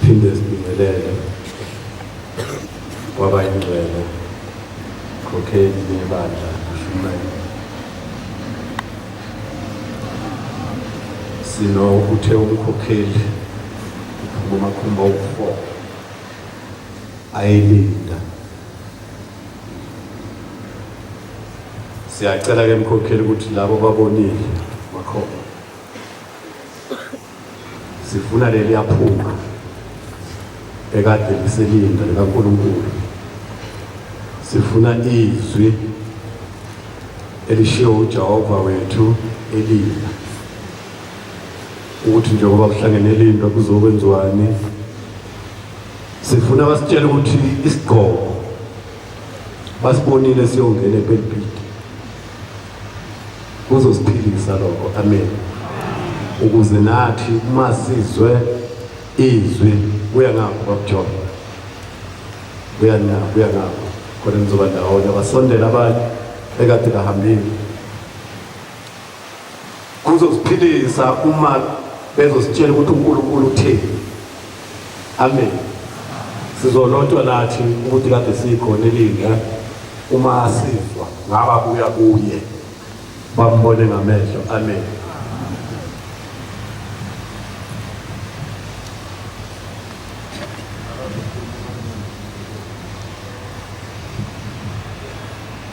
siphinde sibingelele kwabayingcwele khokheli nebandla Shumayi. Sino uthe umkhokheli kumakhumba okufoka ayilinda. Siyacela ke mkhokheli ukuthi labo babonile makhona sifuna leli yaphuma ekade liselinda likaNkulunkulu. Sifuna izwi elishiwo uJehova wethu elinda ukuthi njengoba kuhlangene elindwa kuzokwenziwani. Sifuna basitshele ukuthi isigqoko basibonile siyongena ePelpit kuzosiphilisa lokho. Amen. Ukuze nathi uma sizwe izwi kuya ngapho bakujola kuya ngapho khona nizoba ndawonye basondela abanye ekade bahambile kuzosiphilisa uma bezositshela ukuthi uNkulunkulu uthini. Amen. Sizolotshwa nathi ukuthi kade sikhona elinga uma sizwa ngaba kuya kuye bambone ngamehlo. Amen.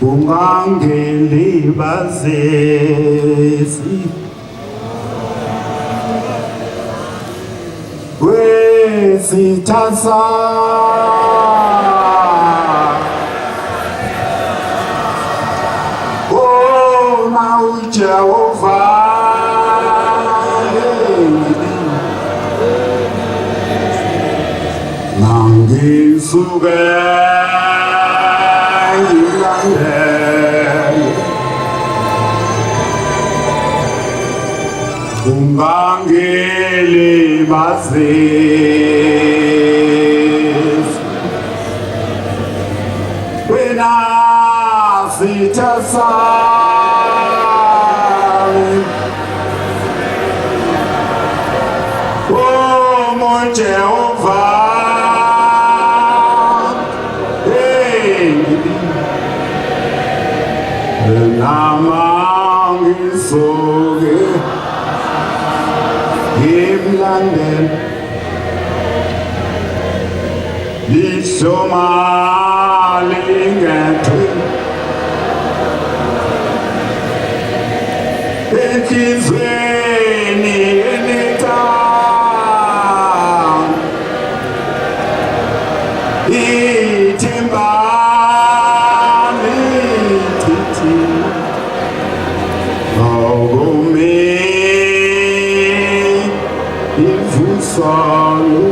Ungangelibazesi wesithatha na uJehova nangisuke ungangelibazesi wena sithatha Jehova namangisuke ngimlandele lishoma lingethwe enhlizweni solo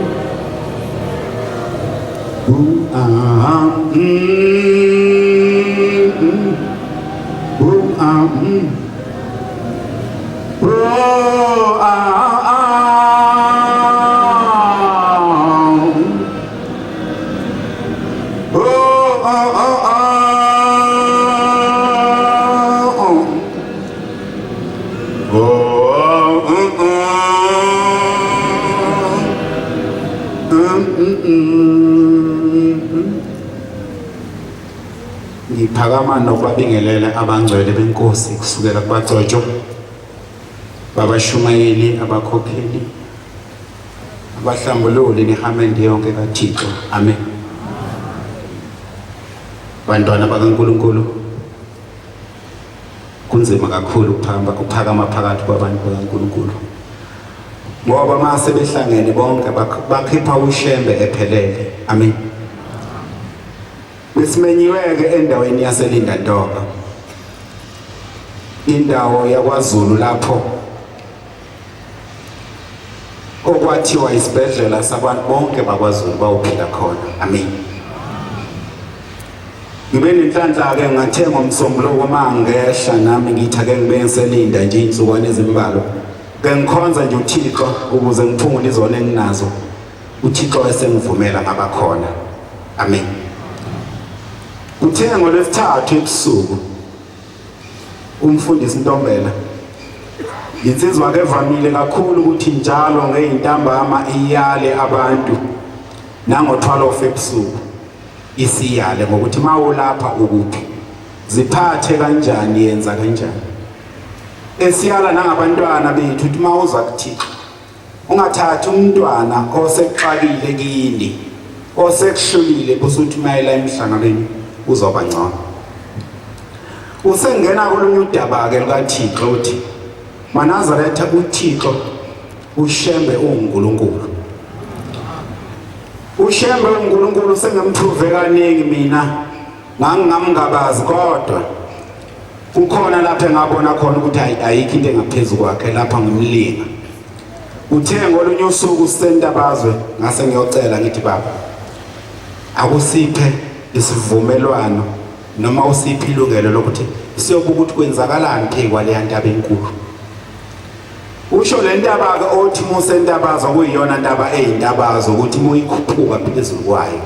ngiphakama nokubabingelela abangcwele benkosi kusukela kubagcotshwa babashumayeli abakhokheli abahlambululi nehamende yonke kaThixo. Amen. Bantwana bakaNkulunkulu, kunzima kakhulu ukuphakama phakathi kwabantu bakaNkulunkulu ngoba mase behlangene bonke bakhipha ushembe ephelele. Amen. Besimenyiweke endaweni yaseLinda Ntoba, indawo yakwaZulu lapho okwathiwa isibhedlela sabantu bonke bakwaZulu bawuphila khona. Amen. Ngibe nenhlanhla-ke ngathenga umsombuluko mangehla nami ngithi ake ngibe ngiseLinda nje insukwana ezimbalwa ke ngikhonza nje uThixo ukuze ngiphungule izona enginazo. uThixo esengivumela ngabakhona. Amen. Uthe ngolwesithathu ebusuku umfundisi Ntombela insizwa ke evamile kakhulu ukuthi njalo ngeyintambama iyale abantu nango 12 ebusuku isiyale ngokuthi mawulapha ukuphi ziphathe kanjani yenza kanjani esiyala nangabantwana bethu uthi mawuza kuThixo ungathathi umntwana osexakile kini osekuhlulile busuthi mayela emhlanganweni uzoba ngcono usengena kolunye udaba ke lukaThixo uthi Manazaretha uThixo ushembe uNkulunkulu ushembe uNkulunkulu sengemprove kaningi mina ngangingamngabazi kodwa ukhona lapha engabona khona ukuthi ayikho into engaphezulu kwakhe lapha ngimlinga uthe ngolunye usuku sisentabazwe ngase ngiyocela ngithi baba akusiphe isivumelwano noma usiphi ilungelo lokuthi siyobuka ukuthi kwenzakalani phe kwaleya ntaba enkulu usho le ntaba ke othi musentabazwe kuyiyona ntaba eyintabazo ukuthi muyikhuphuka phezulu kwayo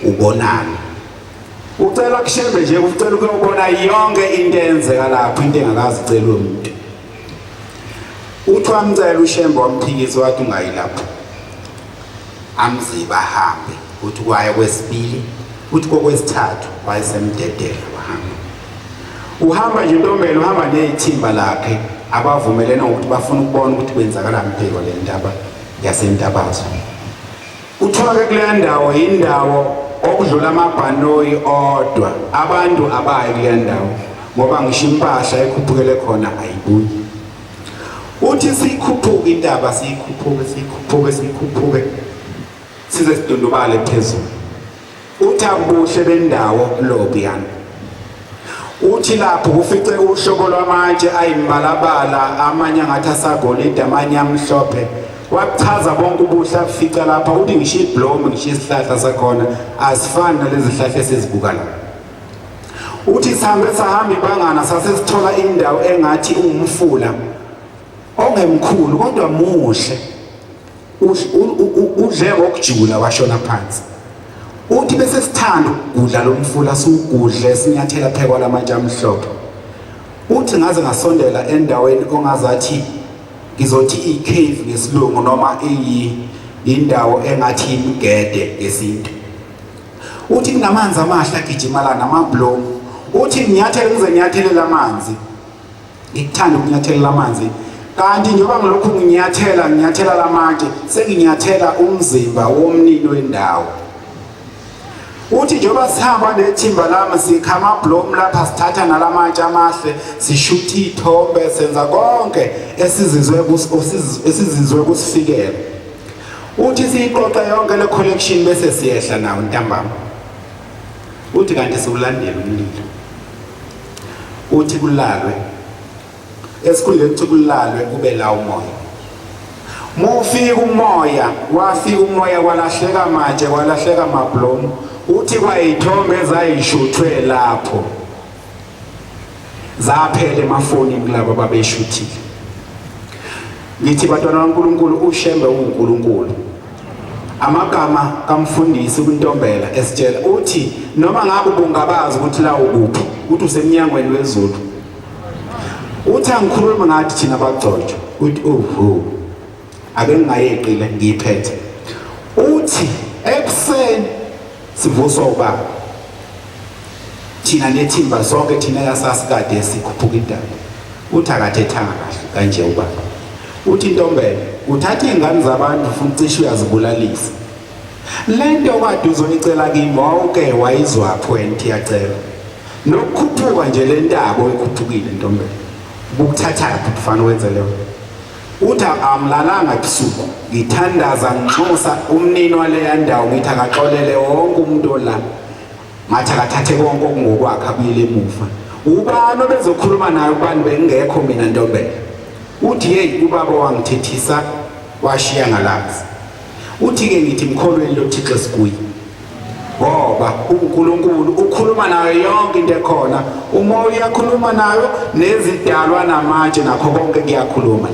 ubonani ucela kushembe nje ucela ukubona yonke into eyenzeka lapho into engakazi icelwe umuntu uthi wamcela ushembe wamphikisa wathi ungayilapho amziba hambe uthi kwaye kwesibili uthi kokwesithathu wayesemdedela wahamba uhamba nje intombela uhamba nezithimba lakhe abavumelene ukuthi bafuna ukubona ukuthi kwenzakalani pheko le ndaba yasentabazwe uthola ke kule ndawo indawo okudlula amabhanoyi odwa abantu abayi kule ndawo ngoba ngisho impahla ekhuphukele khona ayibuyi uthi sikhuphuka indaba sikhuphuke size sidundubale phezulu uthi abuhle bendawo lobiyana uthi lapho kufice uhlobo lwamatshe ayimbalabala amanye ngathi asagolide amanye amhlophe wachaza bonke ubuhle afica lapha uthi ngisho iblomu ngisho isihlahla sakhona asifani nalezi zihlahla esizibuka la uthi sihambe sahamba ibangana sasesithola indawo engathi umfula ongemkhulu kodwa muhle udle ngokujula washona phansi uthi bese sithanda ukudla lomfula sugudle sinyathela phekwa lamatshe amhlophe uthi ngaze ngasondela endaweni ongazathi ngizothi i-cave ngesilungu noma indawo engathi imgede ngesintu uthi kunamanzi amahle agijimala namablomu uthi nginyathele ngizenyathelela amanzi ngikuthanda ukunyathelela amanzi kanti njengoba ngilokhu nginyathela lamatshe senginyathela umzimba womnini wendawo uthi njengoba sihamba nethimba lami sikha amablomu lapha sithatha nalamatshe amahle sishutha ithombe senza konke esizizwe kusifikela uthi siyiqoqa yonke le collection bese siyehla nawo ntambama uthi kanti sikulandela umlilo uthi kulalwe esikhundleni ukuthi kulalwe kube la umoya mufika umoya wafika umoya kwalahleka amatshe kwalahleka amablomu uthi kwayithombe ezayishuthwe lapho zaphela emafonini kulabo babeshuthile ngithi bantwana kaNkulunkulu ushembe uNkulunkulu amagama kamfundisi kuNtombela esitshela uthi noma ngabe ubungabazi ukuthi la ukuphi uthi usemnyangweni wezulu uthi angikhuluma ngathi thina bagcotshwa uthi ake ngingayeqile ngiyiphethe uthi ekuseni sivuswa ubaba thina nethimba sonke thina yasasikade sikhuphuka indaba uthi akathethanga kahle kanje ubaba uthi Ntombela uthatha izingane zabantu futhi cishe uyazibulalisa lento kade uzoyicela kimi wawuke wayizwa point yacela nokukhuphuka nje le ntaba oyikhuphukile Ntombela ukuthathaphi kufanele wenze leyo uthi amlalanga ebusuku ngithandaza nginxusa umnini waleya ndawo ngithi akaxolele wonke umuntu la ngathi akathathe konke okungokwakhe abuyele emuva ubani obezokhuluma naye ubani bengekho mina Ntombela uthi hey ubaba wangithethisa washiya ngalazi uthi ke ngithi mkholweni loThixo sikuyi ngoba uNkulunkulu ukhuluma nayo yonke into ekhona umoya uyakhuluma nayo nezidalwa namatshe nakho konke kuyakhuluma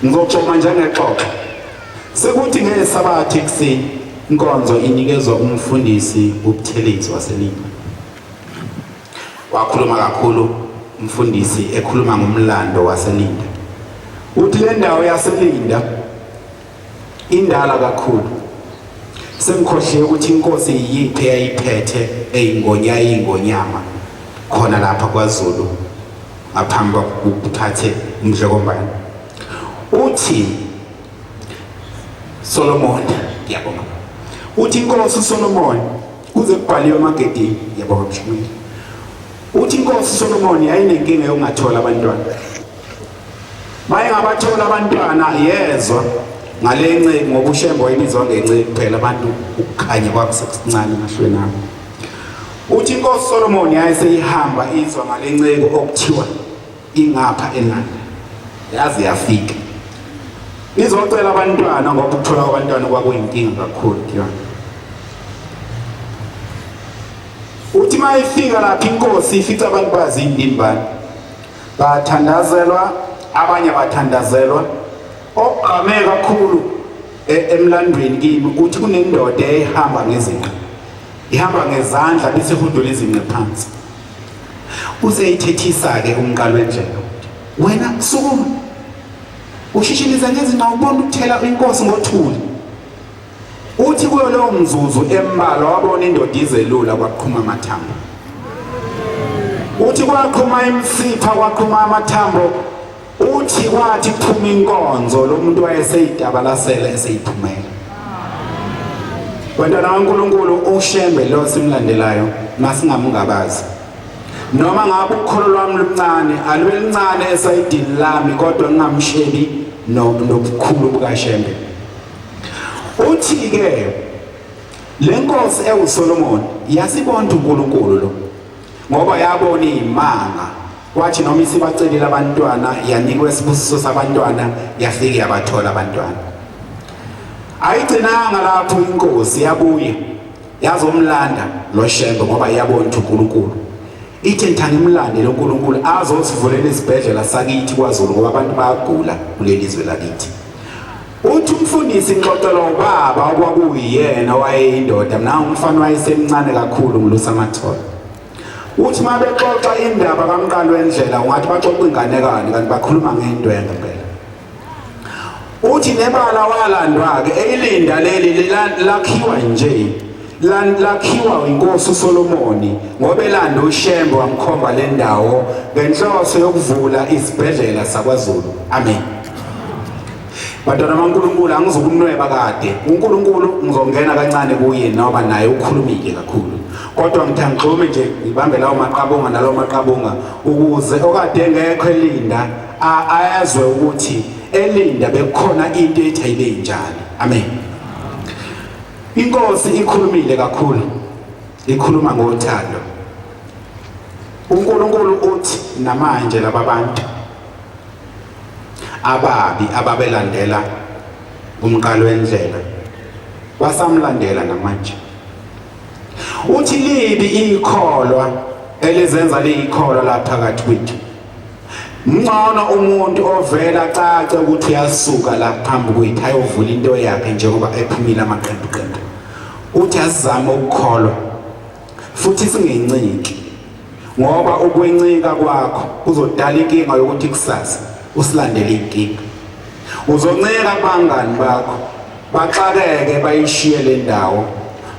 ngizocoma njengexoxo sekuthi ngesabatha ekuseni inkonzo inikezwa umfundisi uButhelezi waseLima wakhuluma kakhulu umfundisi ekhuluma ngomlando waseLinda. Uthi le ndawo yaseLinda indala kakhulu. Sengikhohle ukuthi inkosi yiphi eyayiphethe eyingonyama khona lapha kwaZulu ngaphambi kokuthathe uMdlekombane. Uthi Solomon, ngiyabonga. Uthi inkosi Solomon kuze kubhaliwe eMagedini, ngiyabonga Mshumeli. Uthi inkosi Solomon yayinenkinga yokungathola abantwana. Maye ngabathola abantwana yezwa ngale nceke ngoba uShembe wayibizwa ngenceke kuphela abantu ukukhanya kwakusekuncane emahlweni abo. Uthi inkosi Solomon yayeseyihamba izwa ngale nceke okuthiwa ingapha eNanda. Yazi yafika. Izocela abantwana ngoba ukuthola abantwana kwakuyinkinga kakhulu kuyona. Uthi mayifika lapha inkosi ifica abantu bazindimbane. Bathandazelwa, abanye bathandazelwa. Ogqame kakhulu emlandweni kimi uthi kunendoda ehamba ngezinqa. Ihamba ngezandla bese ihudula izinqa phansi. Useyithethisa ke umqalo wendlela. Wena sukuma. Ushishiniza ngezinqa ubona ukuthela inkosi ngothuli. Uthi kuyo lo mzuzu embala wabona indoda izelula kwaqhuma amathambo. Uthi kwaqhuma imsipha kwaqhuma amathambo. Uthi kwathi phuma inkonzo lo muntu wayeseyitabalasela eseyiphumela. Bantwana kaNkulunkulu uShembe lo simlandelayo masingamungabazi. Noma ngabe ukholo lwami lumncane alibe lincane esayidini lami kodwa ngingamshebi nobukhulu bukaShembe. Uthi ke lenkosi ewuSolomon yasibona uNkulunkulu lo ngoba yabona imanga. Wathi noma isibacelile abantwana yanikwe isibusiso sabantwana yafike yabathola abantwana. Ayigcinanga lapho inkosi yabuye yazomlanda lo Shembe ngoba yabona uNkulunkulu. Ithi ngithanda imlande lo uNkulunkulu azosivulela isibhedlela sakithi kwaZulu ngoba abantu bayagula kuleli zwe lakithi. Uthi umfundisi ngixoxela ubaba okwakuyiyena wayeyindoda mina umfana wayesemncane kakhulu ngilusa amathola. Uthi mabexoxa indaba kaMqalo wendlela ungathi baxoxa inganekane kanti bakhuluma ngento ngempela. Uthi nebala walandwa ke eLinda leli lakhiwa nje lakhiwa inkosi uSolomon ngoba elanda uShembe wamkhomba le ndawo ngenhloso yokuvula isibhedlela sakwaZulu. Amen. Bantwana baNkulunkulu angizokumnweba kade. uNkulunkulu ngizongena kancane kuye noma naye ukhulumile kakhulu. Kodwa ngithanda ngixhume nje ngibambe lawo maqabunga nalawo maqabunga ukuze okade engekho eLinda ayazwe ukuthi eLinda bekukhona into ethi ayibe njani. Amen. Inkosi ikhulumile kakhulu. Ikhuluma ngothando. uNkulunkulu uthi namanje laba bantu ababi ababelandela umqalo wendlela basamlandela namanje. Uthi libi ikholwa elizenza liyikholwa la phakathi kwethu. Ngcono umuntu ovela cace ukuthi uyasuka la phambi kwethu ayovula into yakhe njengoba ephumile amaqembu. Uthi asizame ukukholwa futhi singenciki ngoba ukwencika kwakho kuzodala inkinga yokuthi kusasa usilandele inkinga. Uzoncika kubangani bakho baxakeke bayishiye le ndawo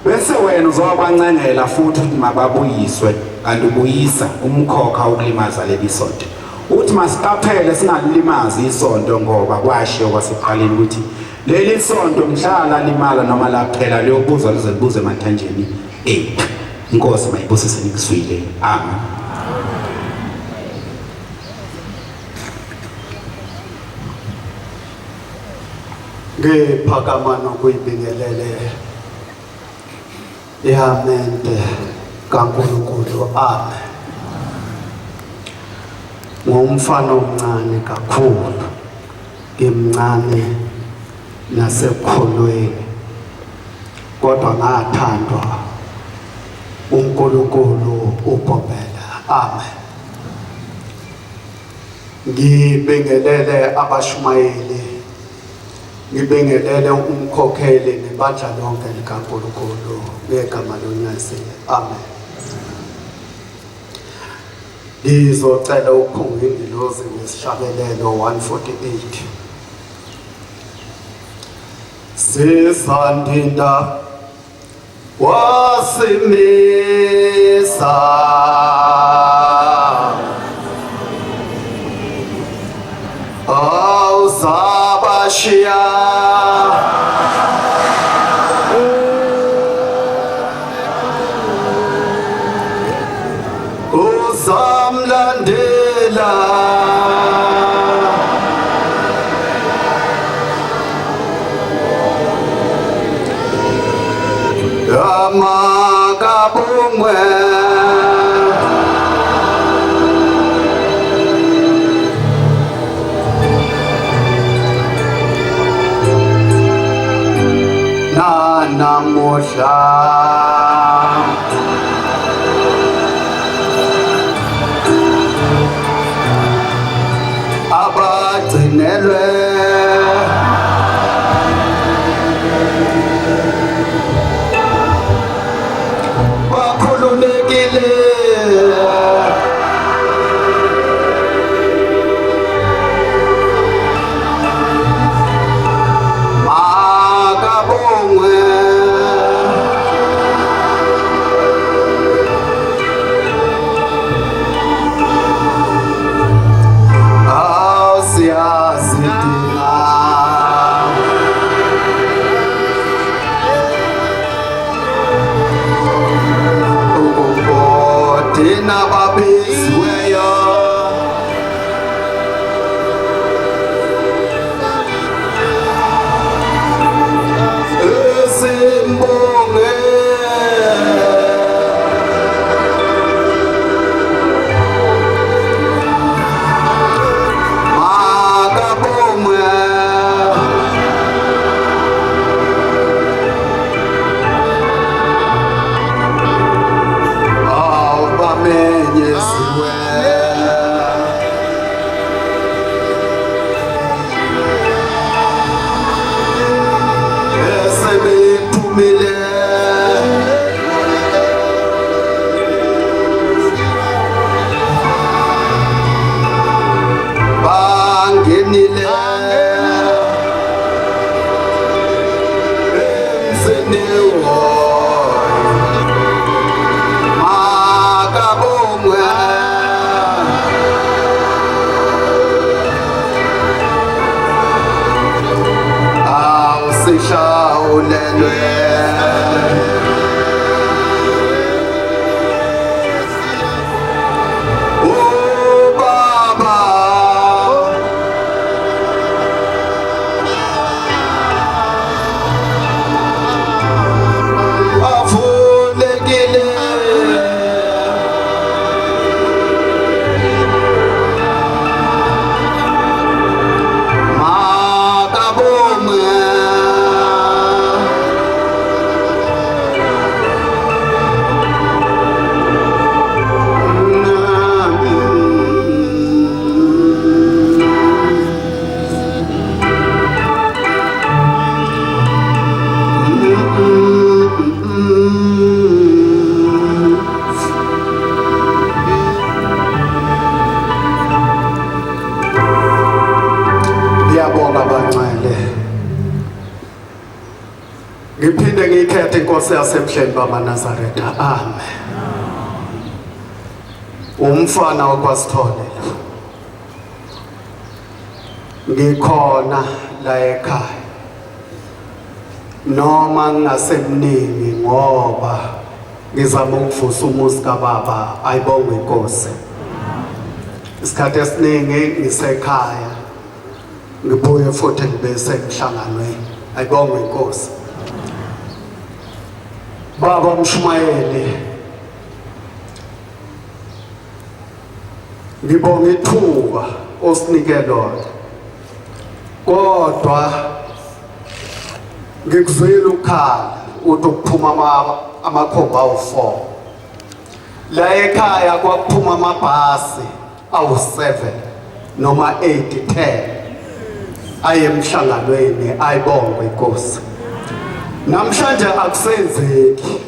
bese wena uzobancengela futhi ukuthi mababuyiswe kanti ubuyisa umkhokha ukulimaza leli sonto. Uthi masiqaphele singalilimazi isonto ngoba kwashiyo kwasekuqaleni ukuthi leli sonto mhlala limala noma laphela liyobuza lize libuze emathanjeni ethu. Inkosi mayibusise nikuswile. Amen. Ngephakama nokuyibingelele ihamente kaNkulunkulu. Amen. Ngumfana omncane kakhulu, ngimncane nasekukholweni kodwa ngathandwa uNkulunkulu uphobela. Amen. Ngibingelele abashumayeli, ngibingelele umkhokheli nebandla lonke likaNkulunkulu ngegama lonyasile. Amen. ngizocela uphunga indilozi ngesishabelelo 148 sisandinda wasimisa awuzabashiya uzamlandela amakabongwe nanamuhla abagcinelwe bakhululekile makabongwe awusiyazidinga ukubodina babiziweyo esimbonge makabongwe awubamenyeziwe esebephumile bangenile emzini makabongwe awusishawulelwe ubaba avulekile makabongwe ngiyabonga bangcwele ngiphinde ngikhethe inkosi yasemhleni bamaNazaretha amen umfana wakwaSithole ngikhona la ekhaya noma ngingasemningi ngoba ngizama ukuvusa umuzi kababa ayibonge inkosi isikhathi esiningi ngisekhaya ngibuye futhi ngibe semhlanganweni ayibonge inkosi baba Mshumayeli ngibonga ithuba osinike lona kodwa ngikuzwile ukhala uthi ukuphuma amakhomba awu4 la ekhaya kwakuphuma amabhasi awu7 noma 8 10 ayemhlanganweni ayibongwe inkosi namhlanje akusenzeki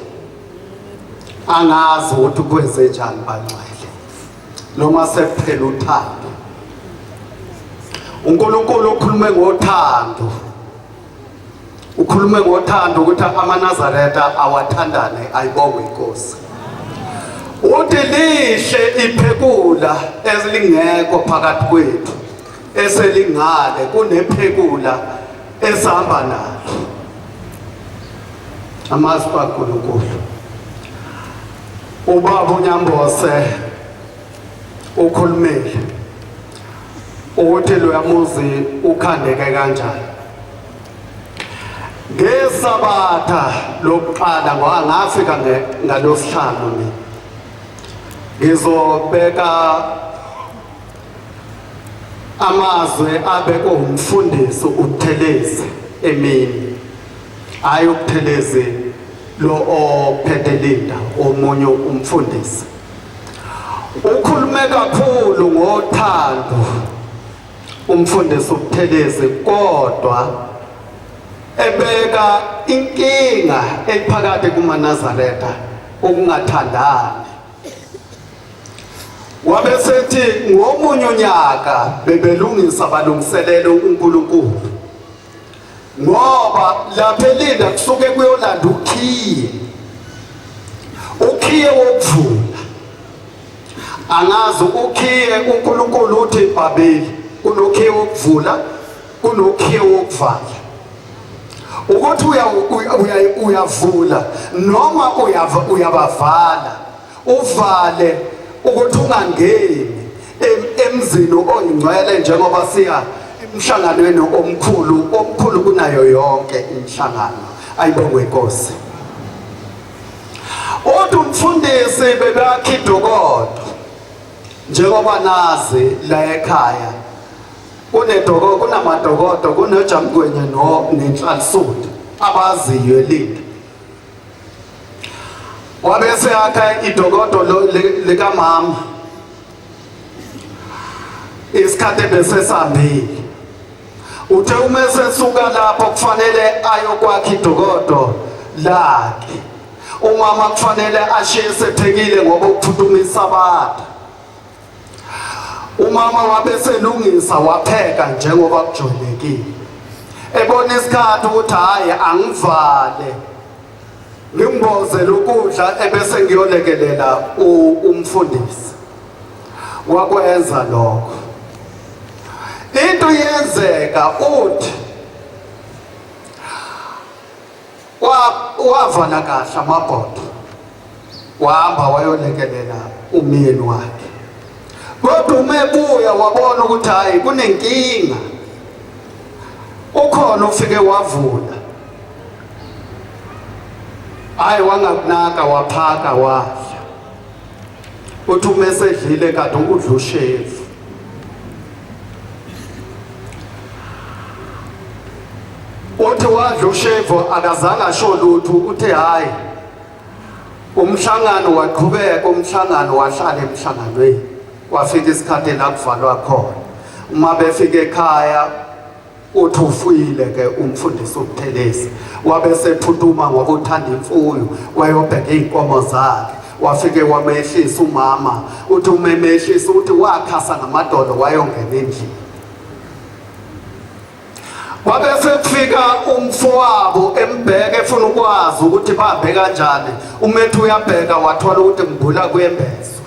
angazi ukuthi kwenze njani bangcwele noma sekuphela uthando. uNkulunkulu ukhulume ngothando, ukhulume ngothando ukuthi amaNazaretha awathandane. Ayibongwe inkosi. Uthi lihle iphekula ezilingekho phakathi kwethu eselingale kunephekula esihamba nalo. Amazwi kaNkulunkulu. Ubaba uNyambose ukhulumile ukuthi lo yamuzi ukhandeke kanjani. Ngesabatha lokuqala ngoba ngafika ngalosihlanu mina. Ngizobeka amazwi abekwe umfundisi uThelezi emini. Hayi uThelezi lo ophethe Linda, omunye umfundisi. Ukhulume kakhulu ngothando umfundisi uThelezi, kodwa ebeka inkinga ephakathi kumaNazaretha ukungathandani. Wabesethi ngomunye unyaka bebelungisa balungiselele uNkulunkulu, ngoba lapha eLinda kusuke kuyolanda ukhiye wokuvula. Angazi ukhiye uNkulunkulu uthi Babeli, kunokhiye wokuvula, kunokhiye wokuvala. Ukuthi uyavula noma uyabavala, uvale ukuthi ungangeni emzini oyingcwele, njengoba siya emhlanganweni omkhulu kunayo yonke imihlangano. Ayibongwe inkosi. Uthi umfundisi bebakha idokodo, njengoba nazi la ekhaya kunamadokodo, kunoJamkwenye nenhlanhluzo abaziyo eLinda. Wabese yakha idokodo likamama isikhathi besesambile. Uthe uma sesuka lapho kufanele ayokwakha idokodo lakhe. Umama kufanele ashiye sephekile ngoba ukuphuthuma isabatha. Umama wabeselungisa wapheka njengoba kujwayelekile. Ebona isikhathi ukuthi hayi angivale ngimbozele ukudla ebese ngiyolekelela umfundisi. Wakwenza lokho. Into yenzeka uthi wavala kahle amabhodo, wahamba wayolekelela umyeni wakhe. Kodwa umebuya wabona ukuthi hayi kunenkinga. Ukhona ufike wavula, hayi wangakunaka, waphaka wadla. Uthi umesedlile kade ukudla ushevu. Uthi wadla ushevu akazange asho lutho. Uthi hayi umhlangano waqhubeka, umhlangano wahlala emhlanganweni. Wafika isikhathi la kuvalwa khona. Uma befika ekhaya uthi ufuyile ke umfundisi uThelezi, wabese phuthuma ngoba uthanda imfuyo, wayobheka izinkomo zakhe. Wafike wamehlisa umama. Uthi umemehlisa uthi wakhasa ngamadolo wayongena endlini. Wabese kufika umfowabo embheke efuna ukwazi ukuthi babe kanjani. Umethi uyabheka wathola ukuthi ngibula kuyembezwa.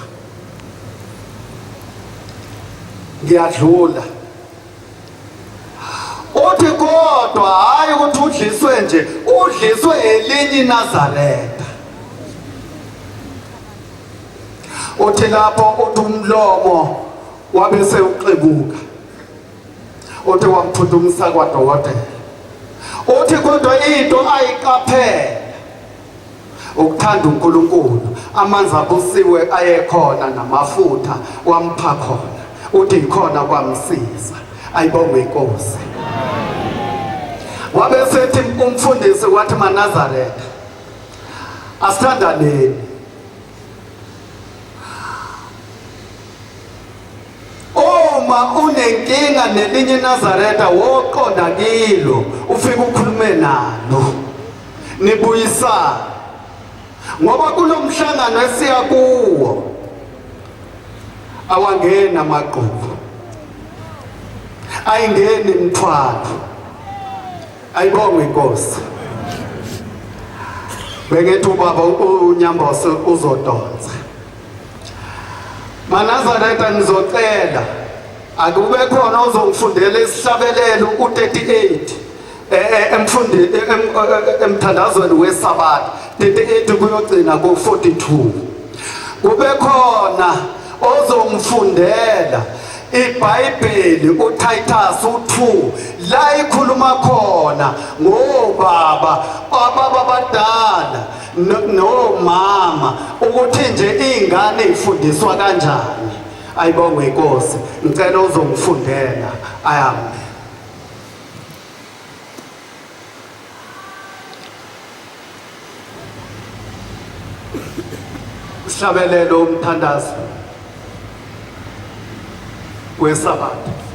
Ngiyadlula. Uthi kodwa hayi ukuthi udliswe nje, udliswe elinye iNazaretha. Uthi lapho uthi umlomo wabese uqebuka. Uthi wamphuthumisa kwadokotela. Uthi kodwa into ayiqaphela ukuthanda uNkulunkulu, amanzi abusiwe ayekhona namafutha wampha khona. Uthi ikhona kwamsiza. Ayibongwe inkosi. Wabesethi umfundisi wathi maNazaretha asithandaneni. Uma unenkinga nelinye iNazaretha woqonda kilo, ufike ukhulume nalo nibuyisana, ngoba kulomhlangano esiya kuwo awangena amaqhubu ayingeni imithwalo ayibonge inkosi bengithi ubaba uNyamboso uzodonsa Manazaretha ngizocela akube khona ozongifundela isihlabelelo u38 emthandazweni wesabatha 38 kuyogcina ku42 kube khona ozongifundela iBhayibheli uTitus 2 la ikhuluma khona ngobaba ababadala nomama ukuthi nje izingane ifundiswa kanjani ayibonge inkosi ngicela uzongifundela ayami Sihlabelelo umthandazo wesabatha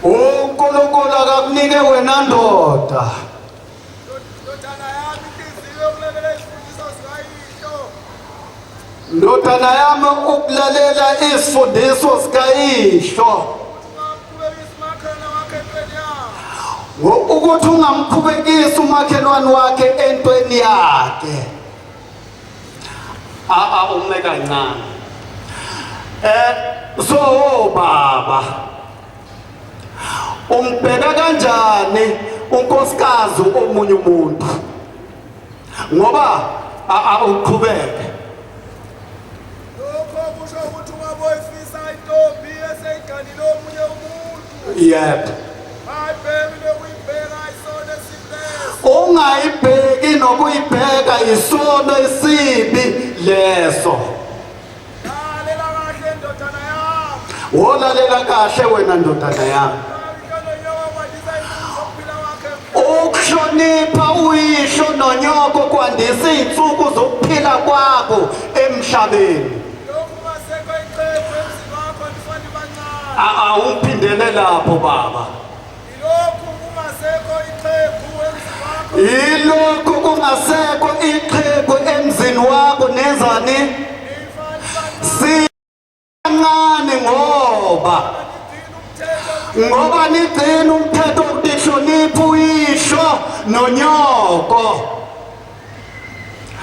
uNkulunkulu akakunike wena ndoda ndodana yami ukulalela isifundiso sikayihlo ukuthi ungamkhubekisi umakhelwane wakhe entweni yakhe ume kancane so baba umbheka kanjani unkosikazi omunye umuntu ngoba awuqhubeke lokho kusho ukuthi ungaboyifisa intombi eseyiganile omunye umuntu yep ayibhekile uyibheka isona esileso ungayibheki nokuyibheka isono esibi leso lalela kahle ndodana yami wolalela kahle wena ndodana yami ukuhlonipha uyihlo nonyoko kwandisa izinsuku zokuphila kwakho emhlabeni awuphindele lapho baba ilokhu kungasekho iqhegu emzini wakho nenzani sincane ngoba nigcina umthetho wokuhlonipha uyihlo nonyoko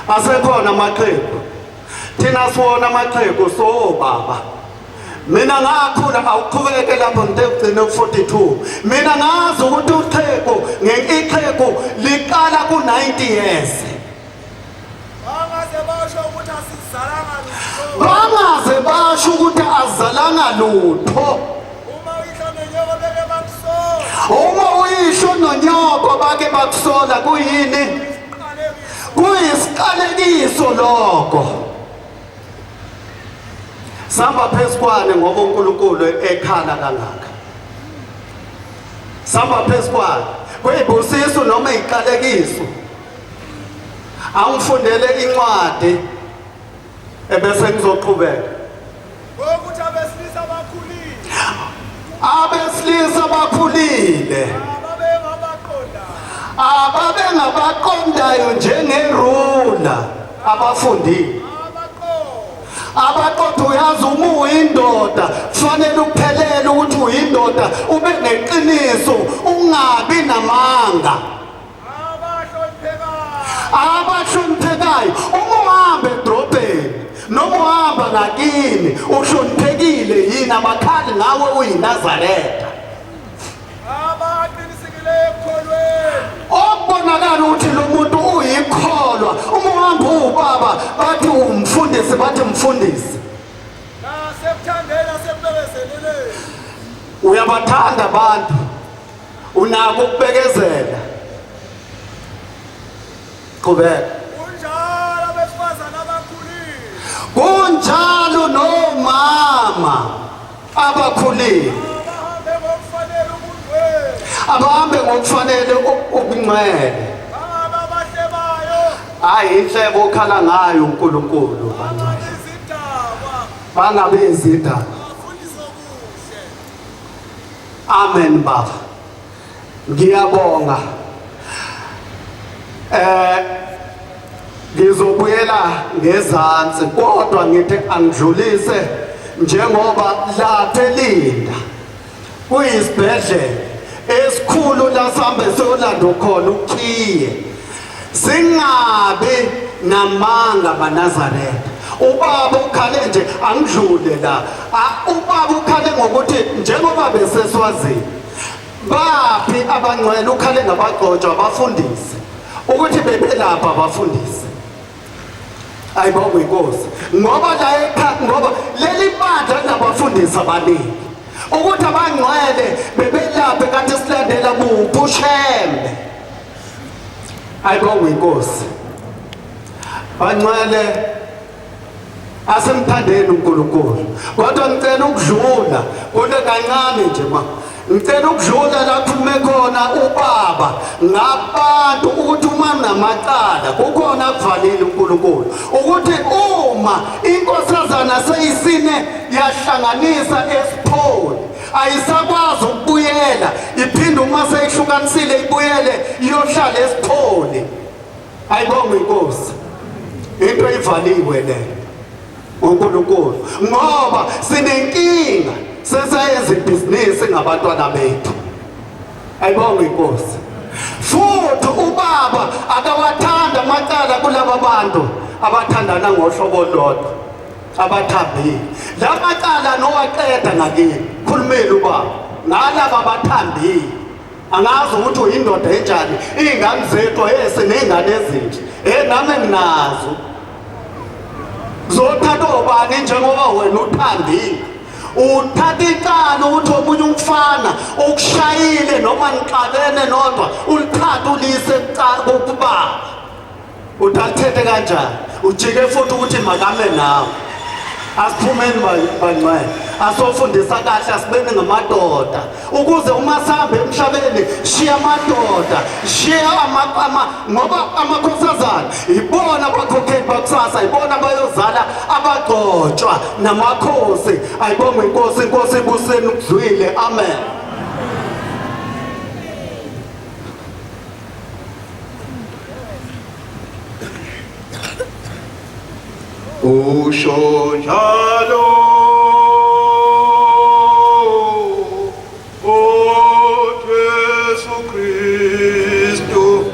asekhona amaqhegu thina siwona amaqhegu so baba mina ngakhula awuqhubeke lapho ngigcine ku42 mina ngazi ukuthi uqhegu ngeqhegu liqala ku90 years bangaze basho ukuthi azalanga lutho uma uyisho nonyoko bake bakusola kuyini kuyisiqalekiso lokho samba phezukwane ngoba uNkulunkulu ekhala kangaka samba phezukwane kuyibusiso noma iqalekiso angifundele incwadi ebese ngizoqhubeka ukuthi abesilisa bakhulile abesilisa bakhulile ababengabaqondayo njengerula abafundile abaqodo uyazi uma uyindoda kufanele uphelele ukuthi uyindoda ube neqiniso ungabi namanga abahloniphekayo uma uhamba edrobheni noma uhamba nakini uhloniphekile yini abakhali ngawe uyinazaretha abaqinisekile ekholweni okubonakala ukuthi lo muntu uyikholwa uma uhamba ubaba bathi umfundisi bathi mfundisi nasebuthandela sebebezelele uyabathanda abantu unako ukubekezela qhubeka kunjalo abesifazana abakhulile kunjalo nomama abakhulile abahambe ngokufanele abahambe ngokufanele ubungcwele ubungcwele bangabe abahlebayo hayi inhlebo okhala ngayo uNkulunkulu izindaba bangabe izindaba Amen baba. Ngiyabonga. Ngizobuyela ngezansi kodwa ngithi angidlulise njengoba lapha eLinda kuyisibhedlela esikhulu la sihambe siyolanda khona ukhiye. Singabi namanga maNazaretha. Ubaba ukhale nje angidlule la. Ubaba ukhale ngokuthi njengoba beseswazini baphi abangcwele ukhale ngabagcotshwa abafundisi ukuthi bebelapha abafundisi. Ayibonge inkosi ngoba la ekhaya ngoba leli bandla labafundisi abaningi ukuthi abangcwele bebelaphe kanti silandela kuphi uShembe. Ayibonge inkosi bangcwele asemthandeni uNkulunkulu kodwa ngicela ukudlula kule kancane nje ma ngicela ukudlula la kume khona ubaba ngabantu ukuthi uma namacala kukhona akuvalile uNkulunkulu ukuthi uma inkosazana seyisine yahlanganisa esipholi ayisakwazi ukubuyela iphinde uma seyihlukanisile ibuyele iyohlala esipholi. Ayibonge inkosi into ivaliwe le uNkulunkulu ngoba sinenkinga sesayenza ibhizinisi ngabantwana bethu. Ayibonge inkosi futhi ubaba akawathanda amacala kulaba bantu abathandana ngohlobo lodwa abathambile. La macala nowaqeda ngakini khulumela ubaba ngalaba abathambile. Angazi ukuthi uyindoda enjani izingane zethu esinengane ezinje nami nginazo zothatha obani njengoba wena uthambile uthatha icala ukuthi omunye umfana ukushayile noma nixabene nodwa ulithatha ulise kubaba uthathethe kanjani ujike futhi ukuthi makame nawe. Asiphumeni bangcwele asofundisa kahle asibeni ngamadoda ukuze uma sihambe emhlabeni shiya amadoda shiya ngoba amakhosazana ibona abakhokheli bakusasa ibona bayozala abagcotshwa namakhosi. Ayibonge inkosi inkosi ibuseni ukudlwile. Amen. Usho njalo Jesu Kristu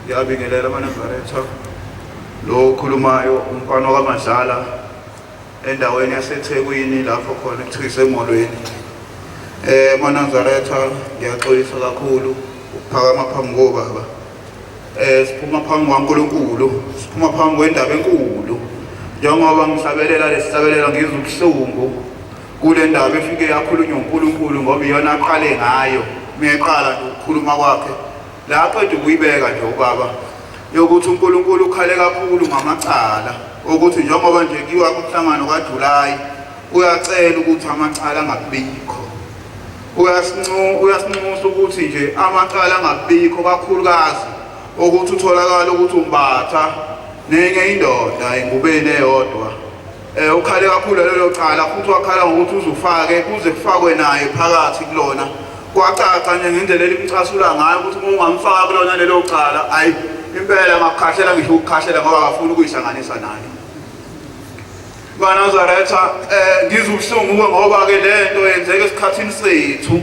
Ngiyabingelela amaNazaretha lo okhulumayo umfana kaMadlala endaweni yaseThekwini lapho khona kuthiwa isemolweni. amaNazaretha ngiyaxolisa kakhulu ukuphakama phambi kobaba. Siphuma phambi kwaNkulunkulu, siphuma phambi kwendaba enkulu. Njengoba ngihlabelela lesihlabelela ngizwe ubuhlungu kule ndaba efike yakhulunywa uNkulunkulu ngoba iyona aqale ngayo. Meqala nje ukukhuluma kwakhe la aqeda ukuyibeka nje ubaba yokuthi uNkulunkulu ukhale kakhulu ngamacala ukuthi njengoba nje kiwa kumhlangano kaJulayi uyacela ukuthi amacala angabikho. Uyasinxusa ukuthi nje amacala angabikho kakhulukazi ukuthi utholakala ukuthi umbatha nenye indoda engubeni eyodwa. Ukhale kakhulu lelo cala futhi wakhala ngokuthi uzufake kuze kufakwe naye phakathi kulona. Kwacaca nje ngendlela elimcasula ngayo ukuthi uma ungamfaka kulona lelo cala ayi impela ngakukhahlela ngisho ukukhahlela ngoba akafuni ukuyihlanganisa naye. BaNazaretha ngizubuhlungu ngoba ke lento yenzeka esikhathini sethu.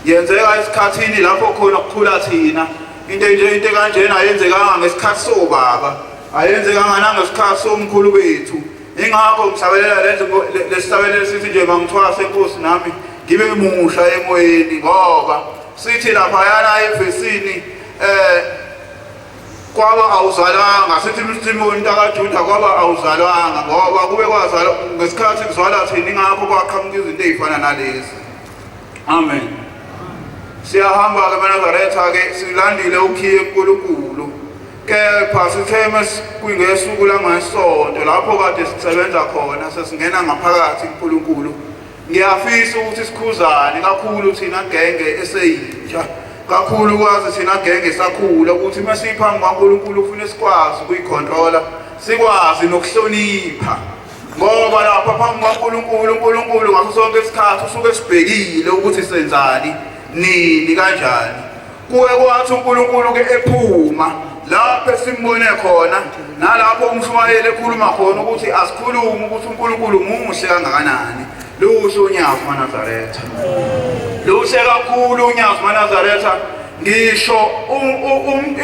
Yenzeka esikhathini lapho khona kukhula thina. Into kanjena ayenzekanga ngesikhathi sobaba. Ayenzekanga ngesikhathi somkhulu bethu. Ingakho ngisabelela lesisabelelo sithi nje mangithwasa enkosi nami ngibe musha emoyeni ngoba sithi lapha yana evesini kwaba awuzalanga sithi uSimoni kaJuda kwaba awuzalanga ngoba kube kwazalwa ngesikhathi kuzwala thina ingakho kwaqhamuka izinto ezifana nalezi. Amen. Siyahamba ke BaNazaretha ke silandile ukhiye kuNkulunkulu. Kepha sitheme kuyingesuku langesonto lapho kade sisebenza khona sesingena ngaphakathi kuNkulunkulu. Ngiyafisa ukuthi sikhuzane kakhulu thina genge eseyintsha. Kakhulu kwazi thina genge sakhula ukuthi masiphambi kwaNkulunkulu ufune sikwazi ukuyicontrola, sikwazi nokuhlonipha. Ngoba lapha phambi kwaNkulunkulu uNkulunkulu ngaso sonke isikhathi usuke sibhekile ukuthi senzani nini kanjani. Kuwe kwathi uNkulunkulu ke ephuma lapho esimbone khona nalapho umshumayeli ekhuluma khona ukuthi asikhulume ukuthi uNkulunkulu muhle kangakanani. Luhle uNyazi BaNazaretha. Luhle kakhulu uNyazi BaNazaretha. Ngisho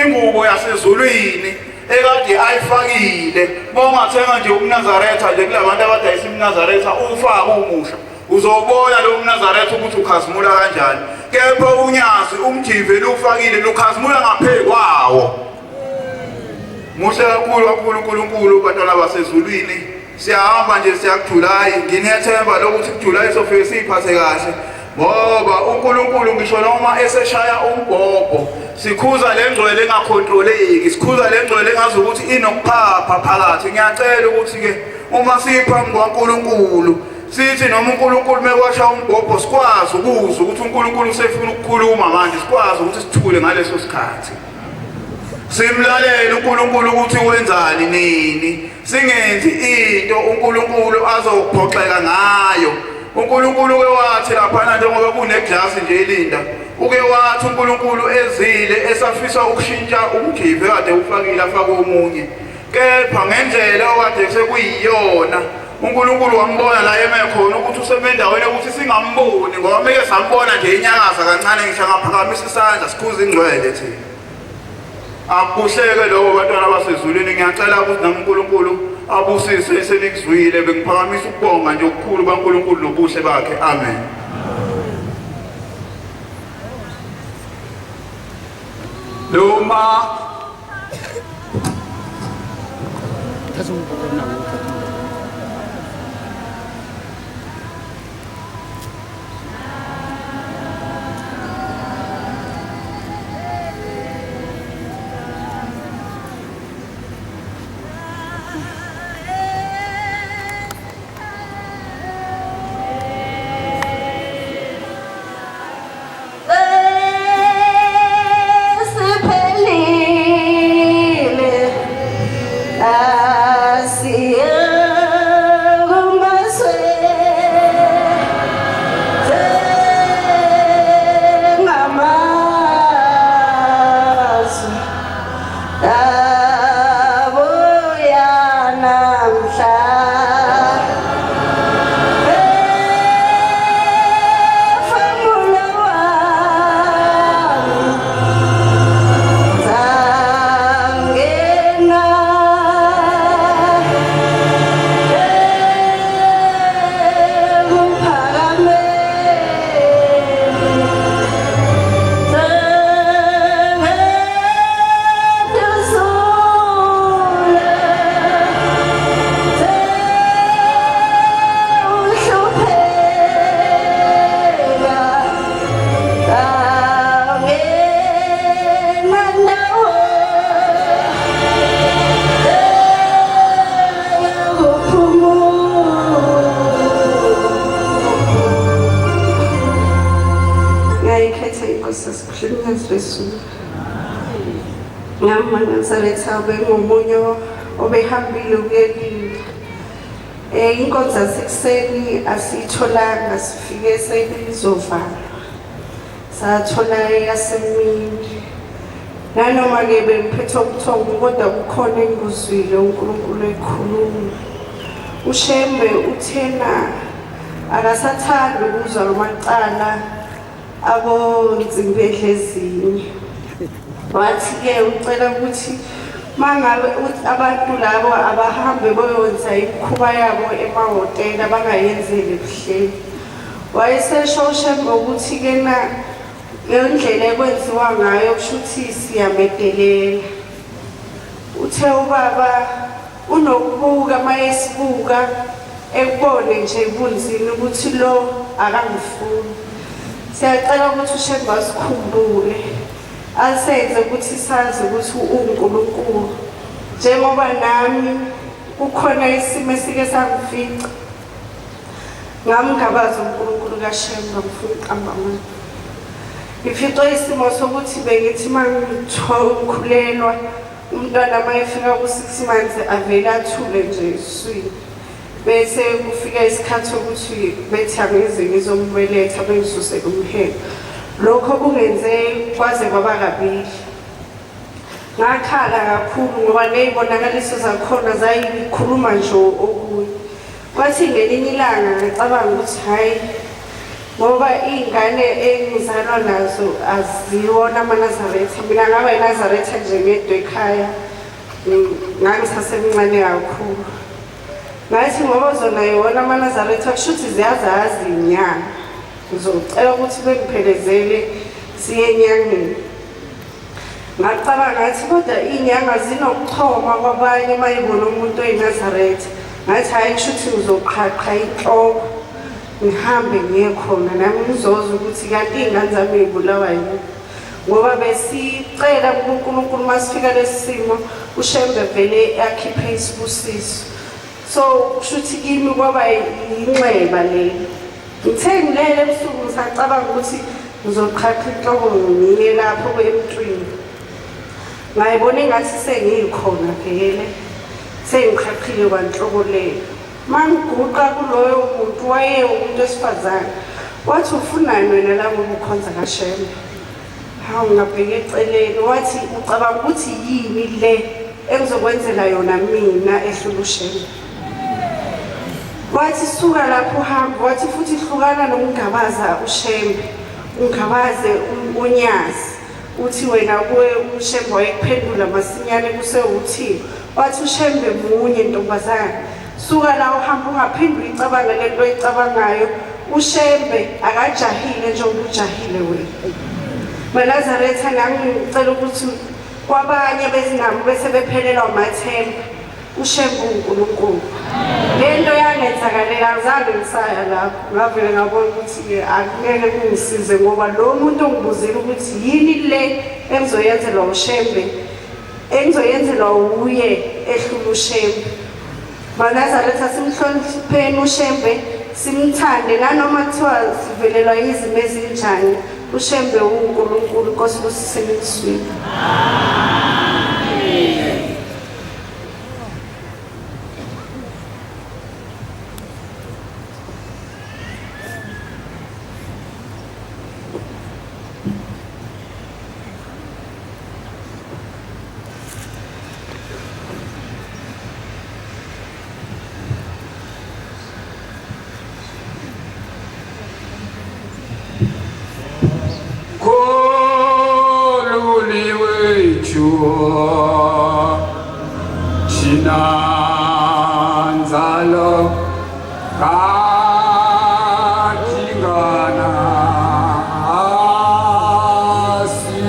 ingubo yasezulwini ekade ayifakile bongathenga nje umNazaretha nje kulabantu abadayisa umNazaretha ufaka umusha uzobona lo umNazaretha ukuthi ukhazimula kanjani. Kepha uNyazi umjive lufakile lukhazimula ngaphezulu kwawo. Muhle kakhulu uNkulunkulu bantwana basezulwini. Siyahamba nje siyakuJulayi nginethemba lokuthi kuJulayi sofike siphathe kahle ngoba uNkulunkulu ngisho noma eseshaya umbhobho sikhuza lengcwele engakontroleki, sikhuza lengcwele engazi ukuthi inokuphapha phakathi. Ngiyacela ukuthi ke uma siphambi kwaNkulunkulu sithi noma uNkulunkulu mekwasha umbhobho sikwazi ukuzwa ukuthi uNkulunkulu usefuna ukukhuluma manje, sikwazi ukuthi sithule ngaleso sikhathi. Simlalele uNkulunkulu ukuthi wenzani nini. Singenzi into uNkulunkulu azophoxeka ngayo. uNkulunkulu ke wathi lapha njengoba kuneglasi nje elinda, uke wathi uNkulunkulu ezile esafisa ukushintsha umjive kade ufakile afaka omunye. Kepha ngendlela okade sekuyiyona uNkulunkulu wambona la emekhona ukuthi usebendaweni ukuthi singamboni ngoba meke sambona nje inyakaza kancane ngisho ngaphakamisa isandla sikhuza ingcwele thina. Akuhleke lokho bantwana basezulwini, ngiyacela ukuthi naMkulunkulu abusise esenikuzwile. Bengiphakamisa ukubonga nje okukhulu baNkulunkulu nobuhle bakhe. Amen. Loma Siphelile, asiya Inkosi esikhulumeni sesizulu. Ngami uNazaretha bengomunye obehambile ukuyelila. Inkonzo yasekuseni asiyitholanga, sifike seyizovalwa. Sathola yasemini. Nanoma-ke bengiphethe ubuthongo kodwa kukhona engikuzwile uNkulunkulu ekhuluma. UShembe uthena akasathandi ukuzwa amacala abonzimbi ezinye. Wathi-ke ucela ukuthi mangabe abantu labo abahambe boyonza imikhuba yabo emahhotela bangayenzeli ebuhleni. Wayesesho uShembe ukuthi-ke na indlela ekwenziwa ngayo kusho ukuthi siyamedelela. Uthe ubaba unokubuka mayesibuka ekubone nje bunzini ukuthi lo akangifuni. Siyacela ukuthi uShembe asikhumbule asenze ukuthi sazi ukuthi uNkulunkulu. Njengoba nami kukhona isimo esike sangifica ngamngabaza uNkulunkulu kaShembe ngifuna uqamba amanga. Ngificwe isimo sokuthi bengithi mangithole umntwana mayefika ku-6 months avele athule nje eswini. Bese kufika isikhathi sokuthi bethi angize ngizombeletha bengisuse kumhelo. Lokho kungenze kwaze kwaba kabili. Ngakhala kakhulu ngoba ney'bonakaliso zakhona zayikhuluma nje okunye. Kwathi ngelinye ilanga ngicabanga ukuthi hhayi, ngoba iy'ngane engizalwa nazo aziwona amaNazaretha. Mina ngaba iNazaretha nje ngedwa ekhaya, ngangisasemncane kakhulu. Ngathi ngoba zona yona amaNazaretha kusho ukuthi ziyazazi inyanga. Ngizocela ukuthi bengiphelezele siye enyangeni. Ngacabanga ngathi kodwa iy'nyanga zinokuchoma kwabanye uma yibona umuntu oyiNazaretha. Ngathi hhayi kusho ukuthi ngizoqhaqha inhloko ngihambe ngiye khona nami ngizozwa ukuthi kanti iy'ngane zami y'bulawa yini. Ngoba besicela kuNkulunkulu masifika lesi simo uShembe vele akhiphe isibusiso. So kusho ukuthi kimi kwaba yinxeba lelo. Ngithe ngilele ebusuku ngisacabanga ukuthi ngizoqhaqha inhloko ngiye lapho emntwini. Ngayibona engathi sengiyikhona vele, sengiqhaqhile kwanhloko leyo. Mangiguqa kuloyo muntu umuntu wesifazane. Wathi ufunani wena la ngoba ukhonza kaShembe? Hawu ngabheka eceleni. Wathi ucabanga ukuthi yini le engizokwenzela yona mina ehlula uShembe? Wathi suka lapho uhamba. Wathi futhi hlukana nokungabaza uShembe, ungabaze uNyazi. Uthi wena kuwe uShembe wayekuphendula masinyane kusewuthini. Wathi uShembe munye ntombazane. Suka la uhamba ungaphendula icabanga lento oyicabangayo. uShembe akajahile njengoba ujahile wena. MaNazaretha ngicela ukuthi kwabanye bezinabo bese bephelelwa amathemba. uShembe uNkulunkulu. Lento yangenzakalela azange ngisaya lapho. Ngavele ngabona ukuthi akungeke kungisize ngoba lo muntu ongibuzile ukuthi yini le engizoyenzelwa uShembe, engizoyenzelwa uye ehlula uShembe. MaNazaretha simhlonipheni uShembe, simthande nanoma kuthiwa sivelelwa izimo ezinjani. uShembe uNkulunkulu. Inkosi kusisele isizwe. Chinanzalo katingana asi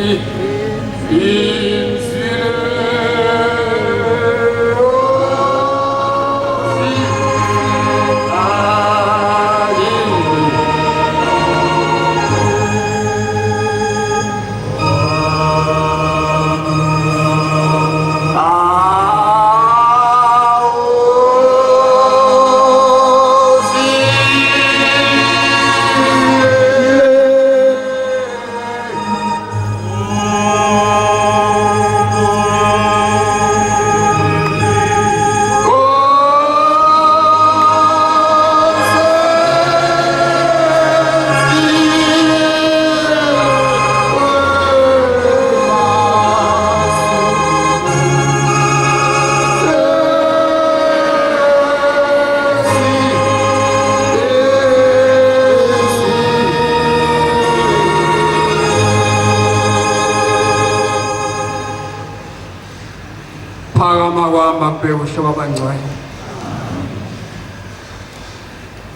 kwami akubeke uhlobo abangcwele.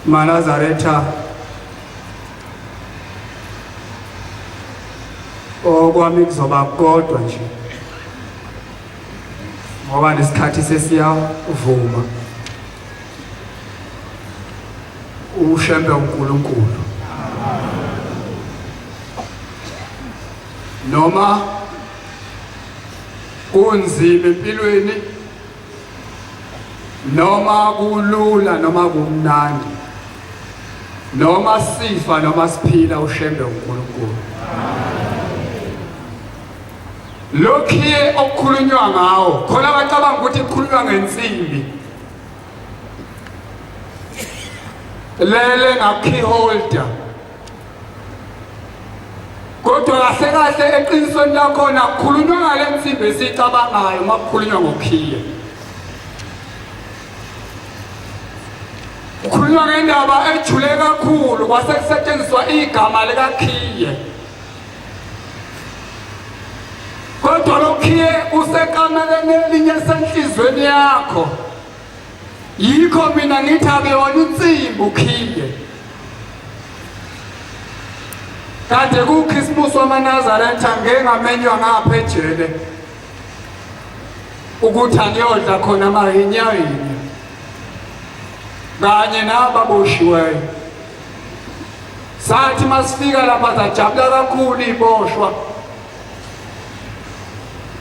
Manazaretha okwami kuzoba kodwa nje ngoba nesikhathi sesiyavuma ushembe uNkulunkulu noma kunzima empilweni noma kulula noma kumnandi noma sifa noma siphila ushembe uNkulunkulu. Lokhiye okukhulunywa ngawo khona abacabanga ukuthi kukhulunywa ngensimbi lele ngakey holder kodwa kahle kahle eqinisweni lakhona kukhulunywa ngale nsimbi esicabangayo uma kukhulunywa ngokhiye. Kukhulunywa ngendaba ejule kakhulu kwase kusetshenziswa igama likakhiye. Kodwa lokhiye usekameleni elinye senhlizweni yakho. Yikho mina ngithi akuyona insimbi ukhiye. Kade kuChristmas wamaNazaretha ngeke ngamenywa ngapha ejele ukuthi angiyodla khona amahinyahinya kanye nababoshiweyo. Sathi masifika lapha sajabula kakhulu iboshwa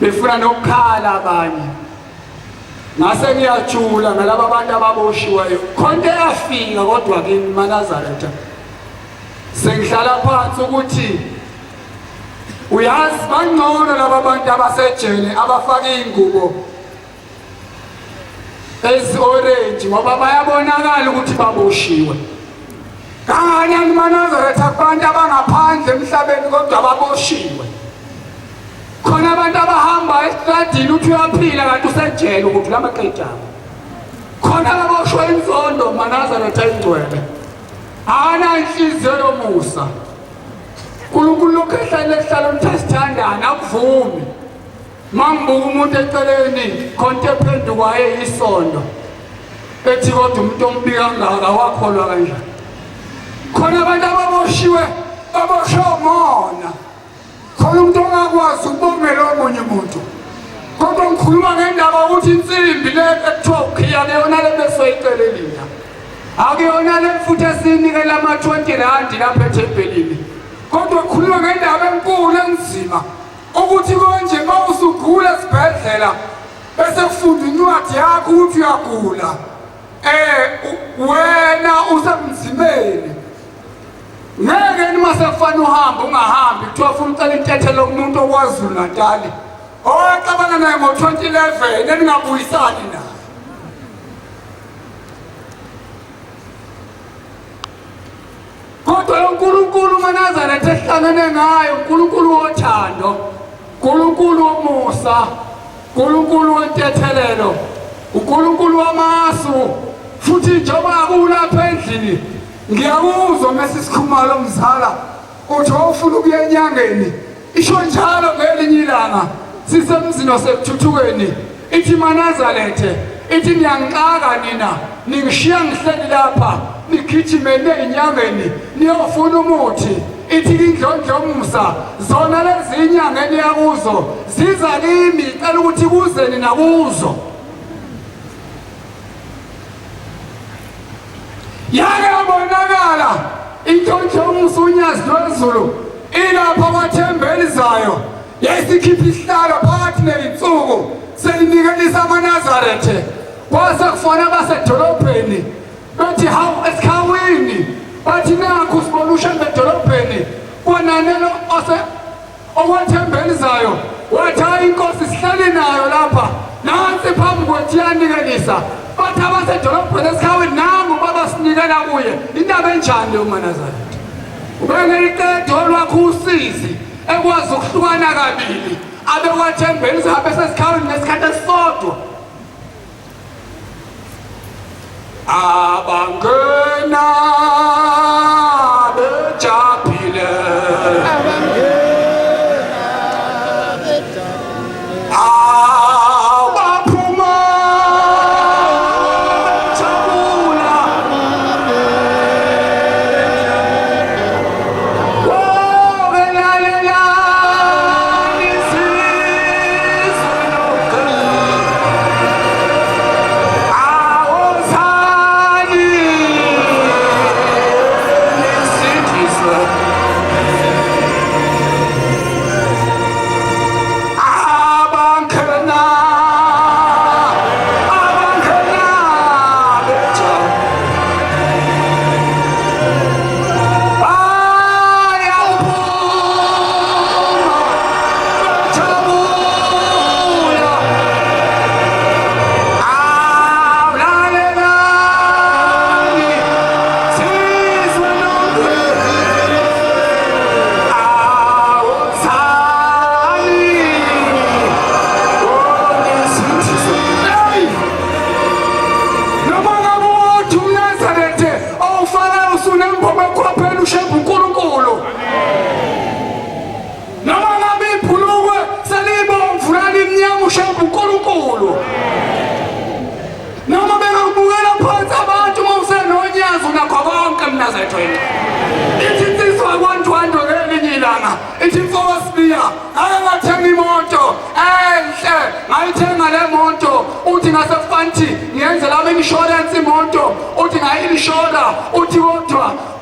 befuna nokukhala abanye. Ngase ngiyajula ngalabo abantu ababoshiweyo khonke yafika kodwa kimi maNazaretha sengihlala phansi ukuthi uyazi bangcono laba bantu abasejele abafaka ingubo ezi-orange ngoba bayabonakala ukuthi baboshiwe. Kanye maNazaretha abantu abangaphandle emhlabeni kodwa baboshiwe. Khona abantu abahamba estradini uthi uyaphila kanti usejele ukuthi lamaqedama. Khona ababoshwe inzondo maNazaretha ingcwele. Ana inhliziyo yomusa. uNkulunkulu lokho ehlala umthasithandana akuvumi. Mangibuka umuntu eceleni khonto ephenduka eyisondo. Ethi kodwa umuntu ombika kangaka wakholwa kanjani. Khona abantu ababoshiwe baboshwe umona. Khona umuntu ongakwazi ukubongela omunye umuntu. Kodwa ngikhuluma ngendaba ukuthi insimbi le ekuthiwa ukhiya leyona le besoyicelelina. Akuyona le futhi esinikela ama-20 rand lapha ethempelini. Kodwa khuluma ngendaba enkulu enzima ukuthi konje mawusugula esibhedlela bese kufunda incwadi yakho ukuthi uyagula. Wena usemzimeni. Ngeke nima sekufanele uhambe ungahambi kuthiwa ufuna ucela intethelo kumuntu oKwaZulu Natal. Owacabana naye ngo-2011 eningabuyisani naye. Kodwa uNkulunkulu maNazaretha ehlangene ngayo uNkulunkulu wothando, uNkulunkulu womusa, uNkulunkulu wentethelelo, uNkulunkulu wamasu. Futhi njengoba akulapha endlini ngiyakuzwa mase sikhuluma lo mzala uthi ufuna ukuya enyangeni. Isho njalo ngelinye ilanga sisemzini wasekuthuthukweni ithi maNazaretha ithi ngiyanqaka nina ningishiya ngihleli lapha nigijimele enyangeni niyofuna umuthi. Ithi indlondlo yomusa zona lezi inyangeni yakuzo ziza kimi icela ukuthi kuze nina kuzo. Yake yabonakala indlondlo yomusa unyazi lwezulu ilapha kwaThembeli zayo yesikhipha isihlalo phakathi ney'nsuku selinikelisa amaNazaretha. Kwase kufona basedolobheni bethi hawu esikhawini bathi nakho sibona ushambe edolobheni kwananelo okwaThembeli zayo wathi hayi inkosi sihleli nayo lapha nansi phambi kwethu iyanikelisa. Bathi abasedolobheni esikhawini nangu babasinikela kuye. Indaba enjani leyo maNazaretha? Ubengeliqeda olwakho usizi ekwazi ukuhlukana kabili abe kwaThembeli zayo besesikhawini nesikhathi esisodwa. Abangena bejabile abaphuma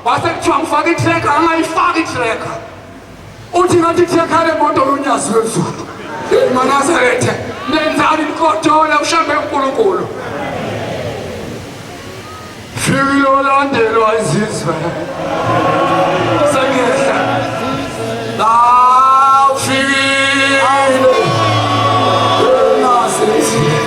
wase kuthiwa ngifake itracker angayifaki itracker uthi ngathi itracker lemoto yonyazi lwezulu Manazaretha nenzani inkodola ushambe uNkulunkulu fikile olandelwa izizwe sengehla la ufikile nasithi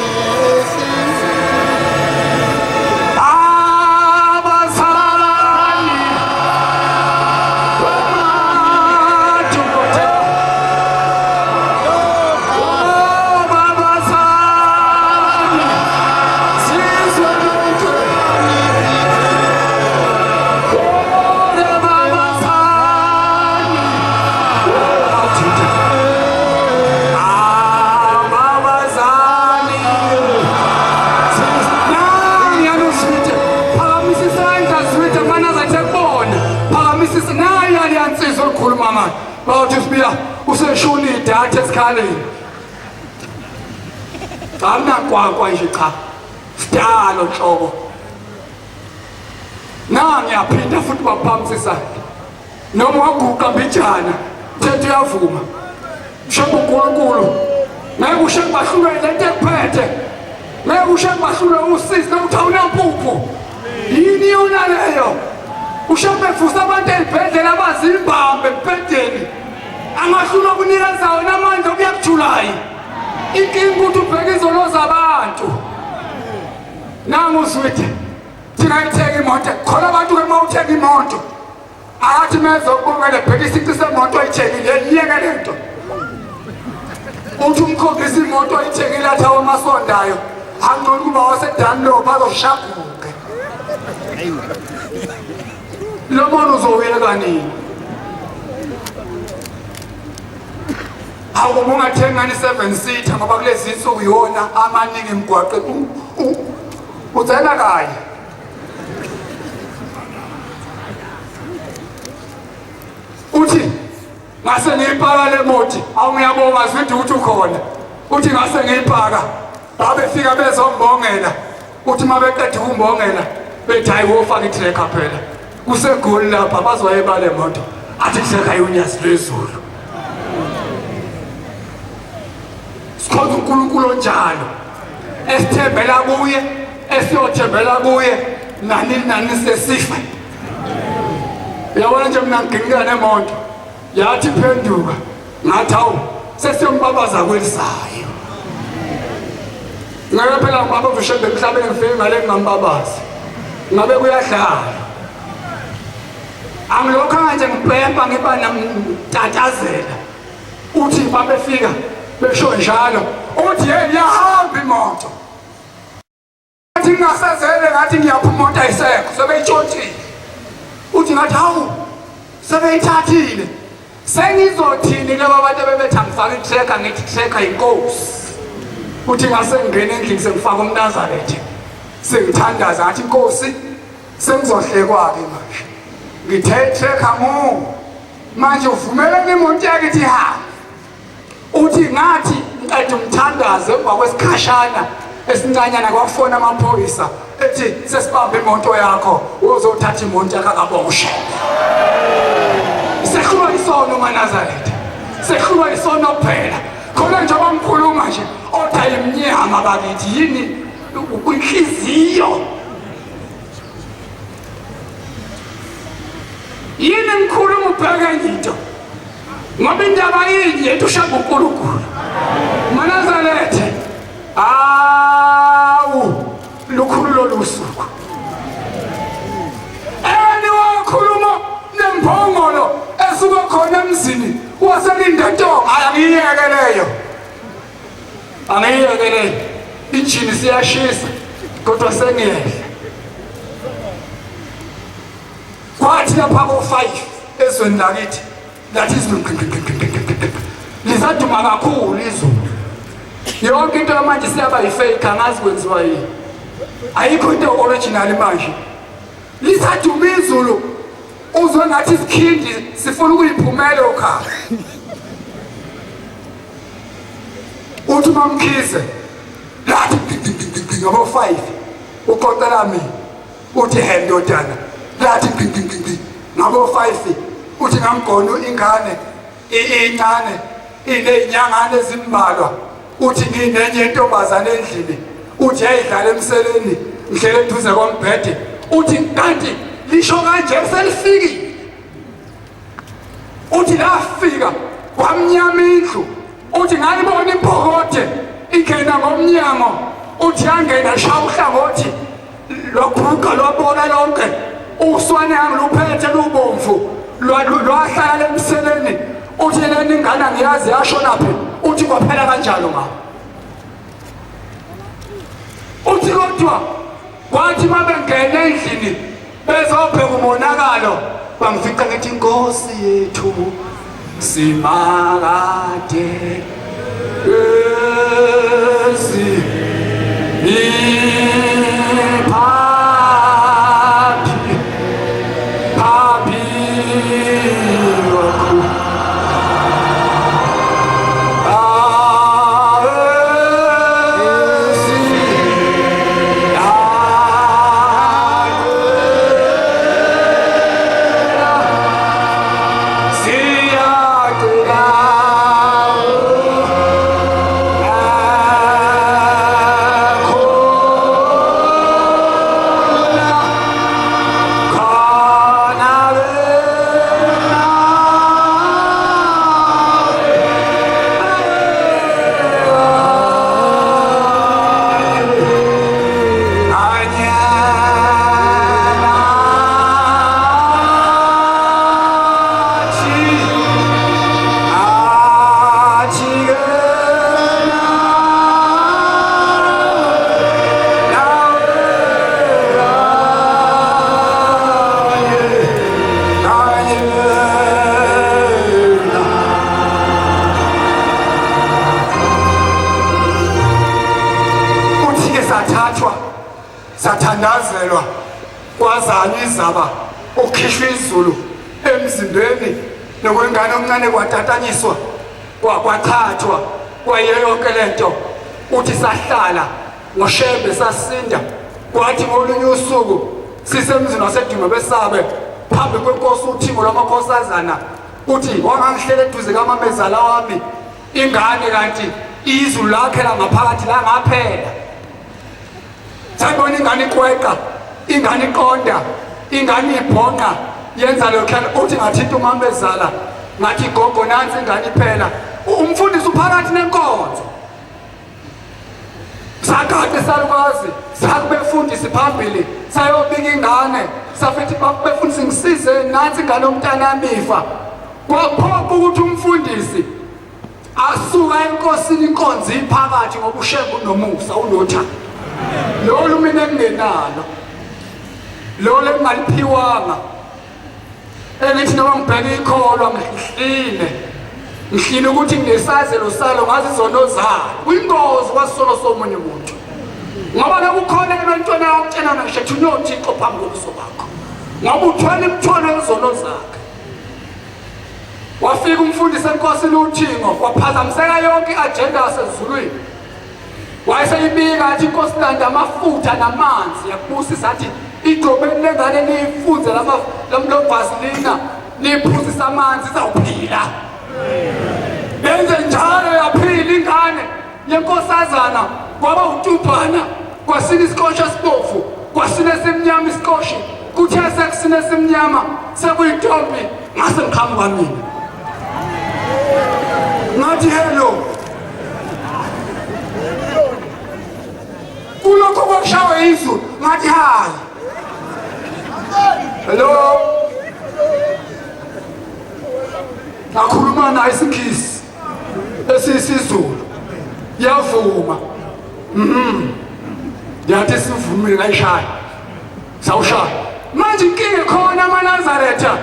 Bathi sibiya useshona idatha esikhaleni Angakwakwa nje cha sidalo nhlobo ngiyaphinda futhi baphamsisa noma waguqa mbijana thethe uyavuma shembu uNkulunkulu ngeke usheke bahlule lento ekuphethe ngeke usheke bahlule usizi nokuthi awunampuphu yini yona leyo ushebe fusa abantu ezibhedlela abazimbambe empedeni angahlula ukunikeza wena amandla okuyakuthulayi inkinga ukuthi ubheke izolo zabantu nangu uswithe thina itheka imoto khona abantu ke mawuthenga imoto athi mezokubongela bheka isici semoto ayithengile yiyeke lento uthi umkhombisa imoto ayithengile athi awamasondayo angcono kuba wasedani bazoshaguke lo mono uzowuyeka nini awubungathenga ni 7 seater ngoba kulezi insuku yona amaningi emgwaqe uthena kanye uthi ngase ngiyipaka le moti awungiyabonga sithi uthi ukhona uthi ngase ngiyipaka babefika bezombongela uthi mabeqeda ukumbongela bethi hayi wofaka itracker phela kusegoli lapha bazoyeba le moto athi kuseka yonyazi lwezulu sikhona uNkulunkulu onjalo esithembela kuye esiyothembela kuye nani sesifa uyabona nje mina ngingena nemoto yathi phenduka ngathi awu sesiyombabaza kwelisayo ngeke phela ngibaba ushembe emhlabeni ngifike ngale ngambabazi ngabe kuyadlala angilokho kanje ngibhemba ngiba namtatazela uthi babefika besho njalo uthi hey yahamba imoto athi ngasazele ngathi ngiyapha imoto ayisekho sebeyichothile uthi ngathi hawu sebeyithathile sengizothini laba bantu bebetha ngifaka itracker ngithi tracker inkosi uthi ngase ngene endlini sengifaka umNazaretha sengithandaza ngathi inkosi sengizohlekwa ke manje ngithe tracker manje uvumelene imoto yakithi ha uthi ngathi ngiqeda umthandaze emva kwesikhashana esincanyana kwafona amaphoyisa ethi sesibambe imoto yakho uzothatha imoto yakho akaboshe sekhulwa isono uManazaretha sekhulwa isono kuphela khona nje bamkhuluma nje otha imnyama bakithi yini kwinhliziyo yini ngikhuluma ubheke into ngoba indaba yini yethu ushaka uNkulunkulu Manazaretha awu lukhulu lolusuku wakhuluma nembongolo esuka khona emzini waseLindatonga angiyekeleyo injini siyashisa kodwa sengiyehla kwathi lapha ko5 ezweni lakithi that is lisaduma kakhulu izulu yonke into manje siyaba yifake angazi kwenziwa yini ayikho into original manje lisaduma izulu uzwe ngathi isikhindi sifuna ukuyiphumela okhaya uthi mamkhize lathi ngabo 5 uqoqela mina uthi he ndodana lathi ngabo 5 uthi ngamgona ingane incane inezinyangane ezimbalwa uthi nginenye intombazane endlini uthi yayidlala emseleni ngihlele eduze kombhede uthi kanti lisho kanje selifikile uthi lafika kwamnyama indlu uthi ngayibona impokothe ingena ngomnyango uthi yangena shaya uhlangothi lwabhuqa lwabona lonke uswane angiluphethe lubomvu lwahlala emseleni uthi lena ingane ngiyazi yashona phi uthi kwaphela kanjalo ma uthi kodwa kwathi mabengena endlini bezobheka umonakalo bangifica ngithi inkosi yethu simakade sathandazelwa kwazana izaba ukhishwa izulu emzimbeni nokwengane omncane kwatatanyiswa kwaqhathwa kwayeyonke lento uthi sahlala ngoshembe sasinda kwathi ngolunye usuku sisemzini waseDuma besabe phambi kwenkosi uThimo lwamakhosazana uthi wangangihlele eduze kaMamezala wami ingane kanti izulu lakhe langaphakathi langaphela sayibona ingane ikweqa ingane iqonda ingane ibhonqa yenza lokho uthi ngathinta uMamezala ngathi gogo nansi ingane iphela umfundisi uphakathi nenkonzo sakade salukazi sakubefundisi phambili sayobika ingane safithi bafundisi ngisize nansi ingane umntana amifa kwaphopha ukuthi umfundisi asuka enkosini inkonzo iphakathi ngoba ushembu nomusa unotha lolu mina engingenalo lolu engaliphiwanga engithi noma ngibheke ikholwa ngihline ukuthi nginesazelo salo ngazi izono zalo kwingozi kwasolo somunye umuntu ngoba nakukhona ebantwana yakutshena ngisho uNothixo phambi kobuso bakho ngoba uthwala imithwalo yezono zakhe wafika umfundisi enkosini uThixo waphazamiseka yonke i-agenda yasezulwini wayeseyibika athi inkosi landa amafutha namanzi yakubusisa athi igcobeni lengane liyifunze lamlovasilina liyiphuzisa amanzi izawuphila benze njalo yaphila ingane yenkosazana kwaba utubhana kwasina isikosha sibovu kwasina esimnyama isikoshi kuthe sekusina esimnyama sekuyintombi ngase ngiqhamuka mina ngathi hello kulokho kwashawe izulu ngathi hayi hello ngakhuluma naye isikhisi esisizulu yavuma yathi sivumile ngayishaya sawushaya manje inkinga khona amaNazaretha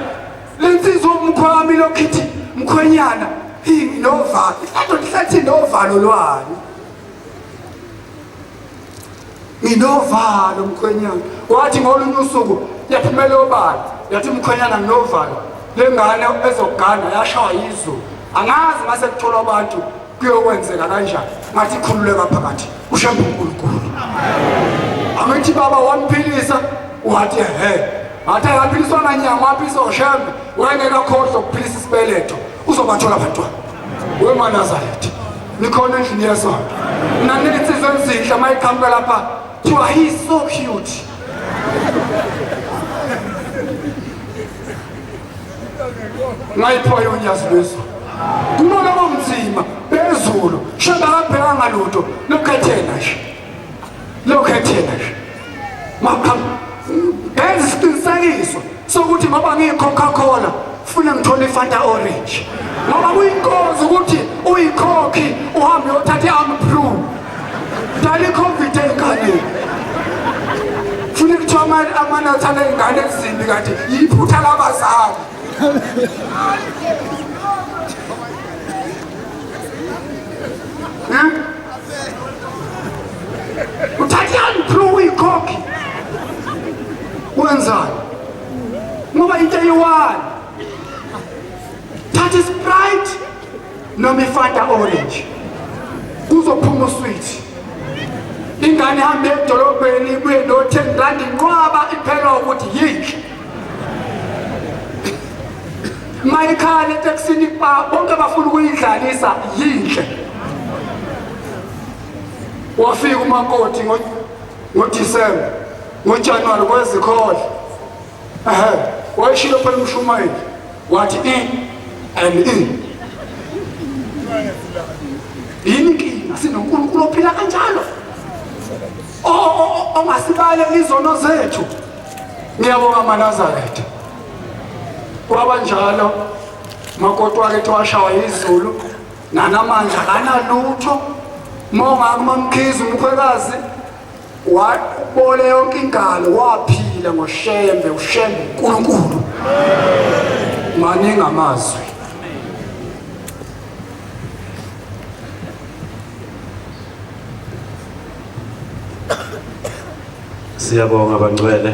lensizwa umkhwami lokhithi mkhwenyana inovalo ifanele lihlathi novalo lwani inovalo mkhwenyana wathi ngolunye usuku yaphumela obala yathi mkhwenyana nginovalo lengane ezogana yashaywa izulu angazi ngase kuthola abantu kuyokwenzeka kanjani ngathi khululeka phakathi ushembe uNkulunkulu angithi baba wamphilisa wathi athi akaphiliswa nganyama aphiliswa ushembe wayengekakhohlwa ukuphilisa isibeletho uzobathola abantwana weManazaretha nikhona endlini yesonto nanensizwa ezinhle mayiqhamuka lapha kuthiwa he's so cute ngayiphiwa yonyazi lweso kunona komzima bezulu shembe akabhekanga lutho lokhethena nje benza isiqinisekiso sokuthi ngoba ngiyi-Coca-Cola funa ngithole iFanta orange ngoba kuyinkozi ukuthi uyikhokhi uhambe uyothatha i-Ampru dala i-COVID ey'nganeni funa kuthiwa amanatha aley'ngane ezimbi kanti yiphutha labazali uthatha i-Ampru uyikhokhi wenzani ngoba into eyi-1 thatha iSprite noma iFanta orange kuzophuma usweet ingane ihambe edolobheni ibuye no-10 rand inqwaba iphelwa ukuthi yinhle mayikhala etekisini bonke bafuna ukuyidlalisa yinhle wafika umakoti ngoDisemba ngoJanuwari kwezikhohle wayishilo phela umshumayeli wathi yini inkinga sinoNkulunkulu ophila kanjalo ongasibale izono zethu ngiyabonga Manazaretha kwaba njalo makoti wakhe washawa izulu nanamandla kanalutho monga kuMamkhize umkhwekazi wabole yonke ingalo waphila ngoshembe uNkulunkulu maningi amazwi Siyabonga bangcwele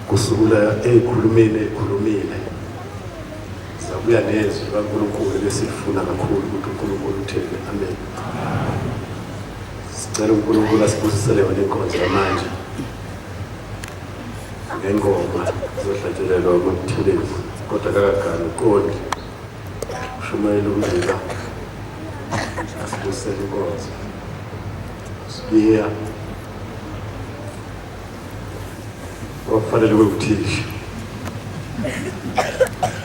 kusukela ekhulumile sabuya nezwi kaNkulunkulu lesifuna kakhulu ukuthi uNkulunkulu uthele amen. Sicela uNkulunkulu asibusisele wena inkonzo manje ngengoma zohlatshelelwa kuMthulezi kodwa kakagana uqondi ushumayela umzila asibusisele inkonzo siya wafanele ukuthisha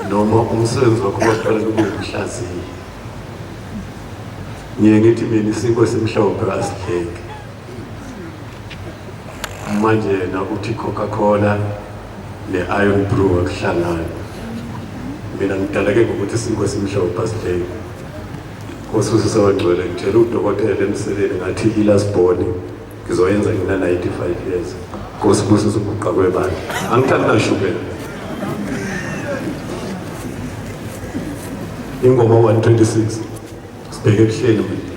noma umsebenzi wakho wafanele ukuhlaziya ngithi mina isinkwa esimhlophe asidleke manje na uthi Coca-Cola ne-Iron Brew akuhlangana mina ngidaleke ngokuthi isinkwa esimhlophe asidleke kosusa wangcwele ngitshela udokotela emseleni ngathi i-last born ngizoyenza ngina 95 years kosibusisa ukuqa kwebandla angithandi nashukela ingoma 126 sibheke ebuhleli mina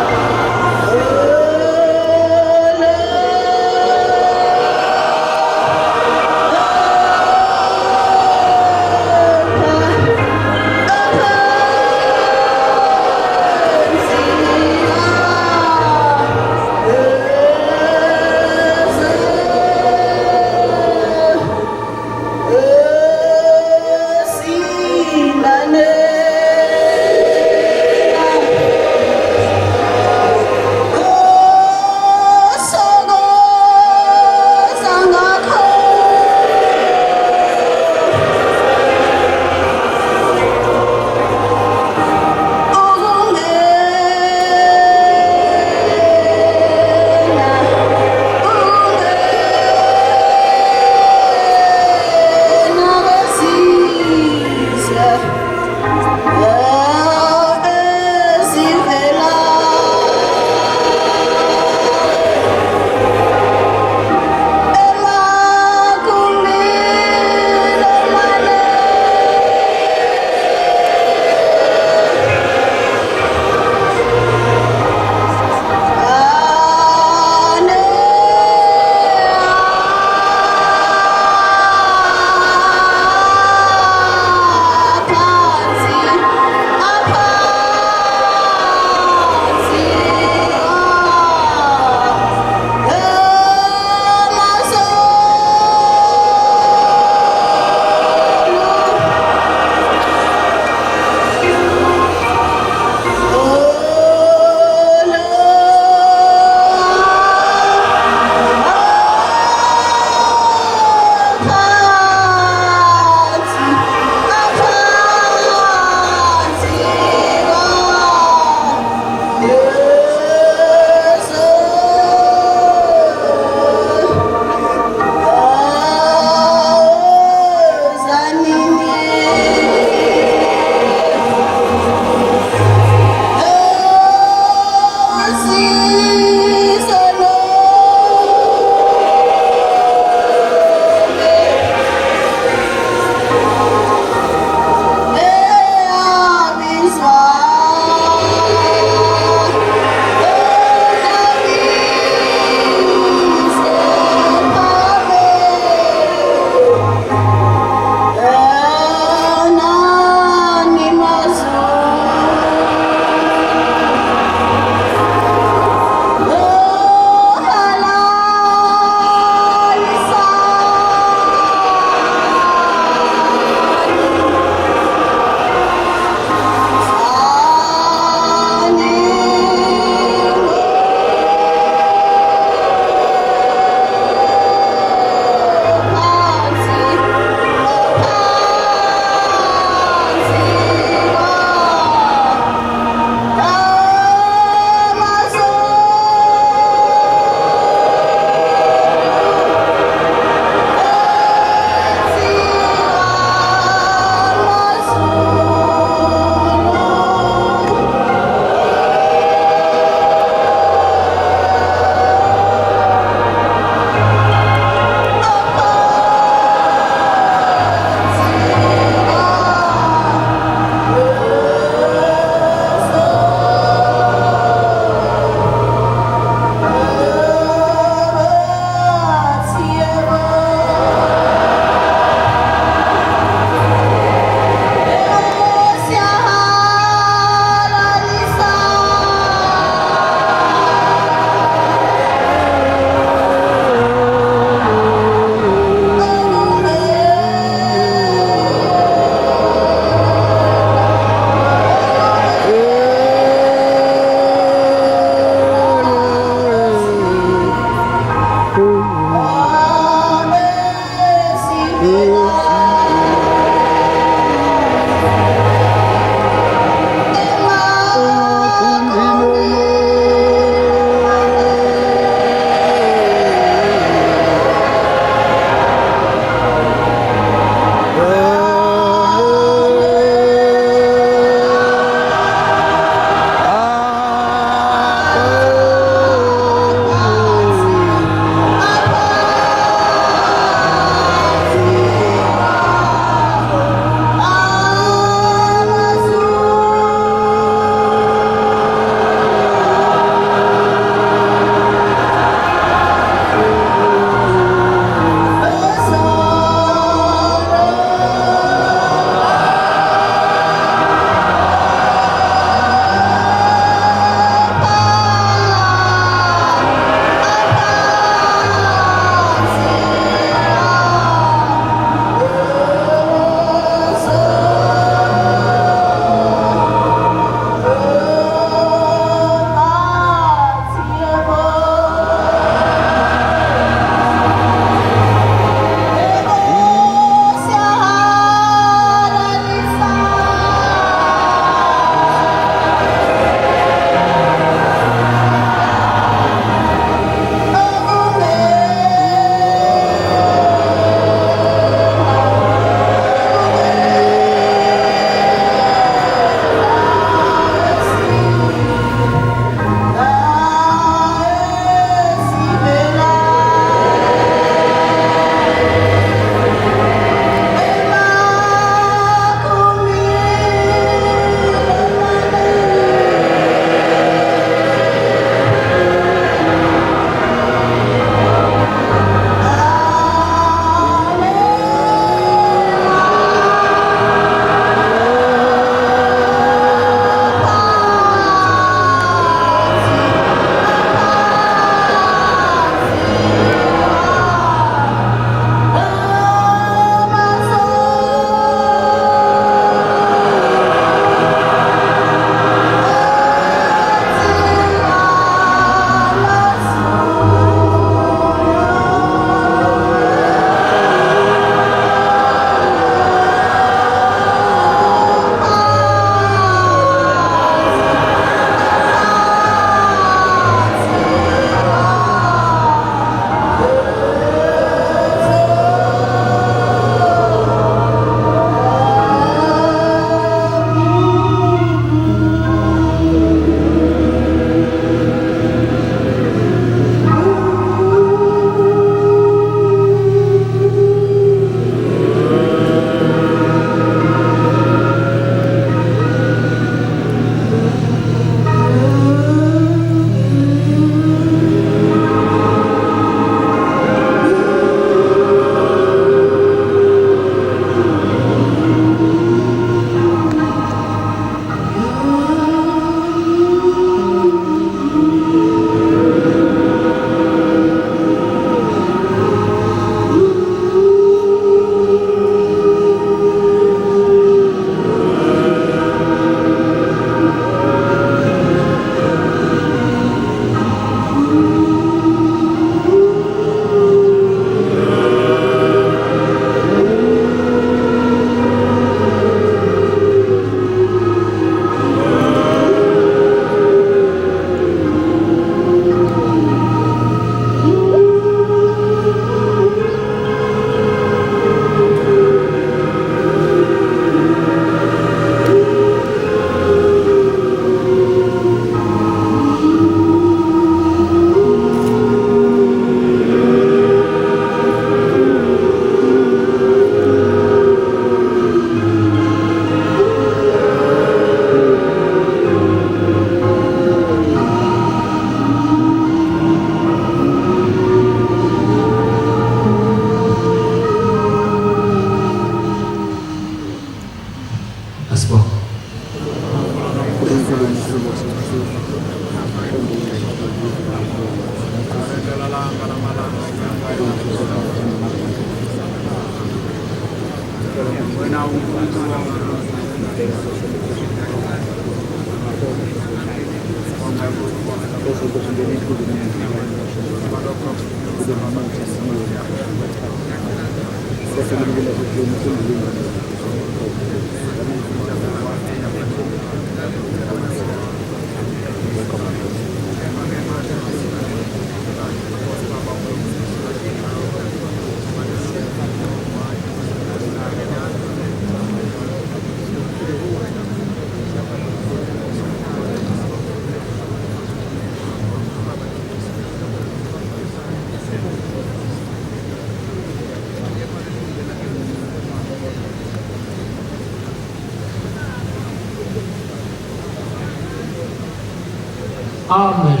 Amen.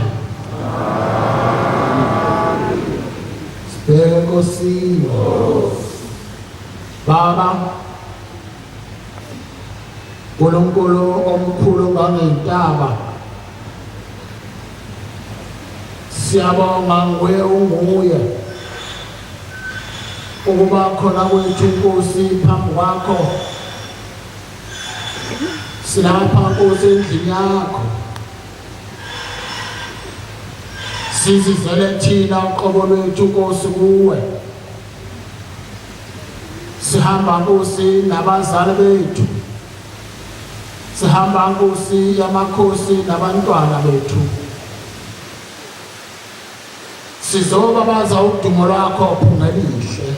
Sibheke Nkosini. Baba, uNkulunkulu omkhulu ngangentaba, siyabonga nguye unguye ukuba khona kwethu Nkosi phambi kwakho. Silapha Nkosi endlini yakho, sizizele thina uqobo lwethu Nkosi kuwe. Sihamba Nkosi nabazali bethu, sihamba Nkosi yamakhosi nabantwana bethu, sizobabaza udumo lwakho phungelihle,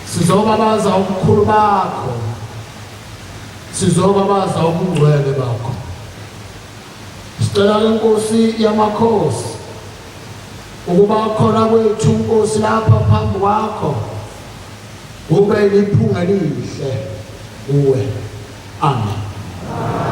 sizobabaza ubukhulu bakho, sizobabaza ubungcwele bakho. Sicela Nkosi yamakhosi ukuba khona kwethu Nkosi lapha phambi kwakho kube liphunga elihle kuwe. Amen.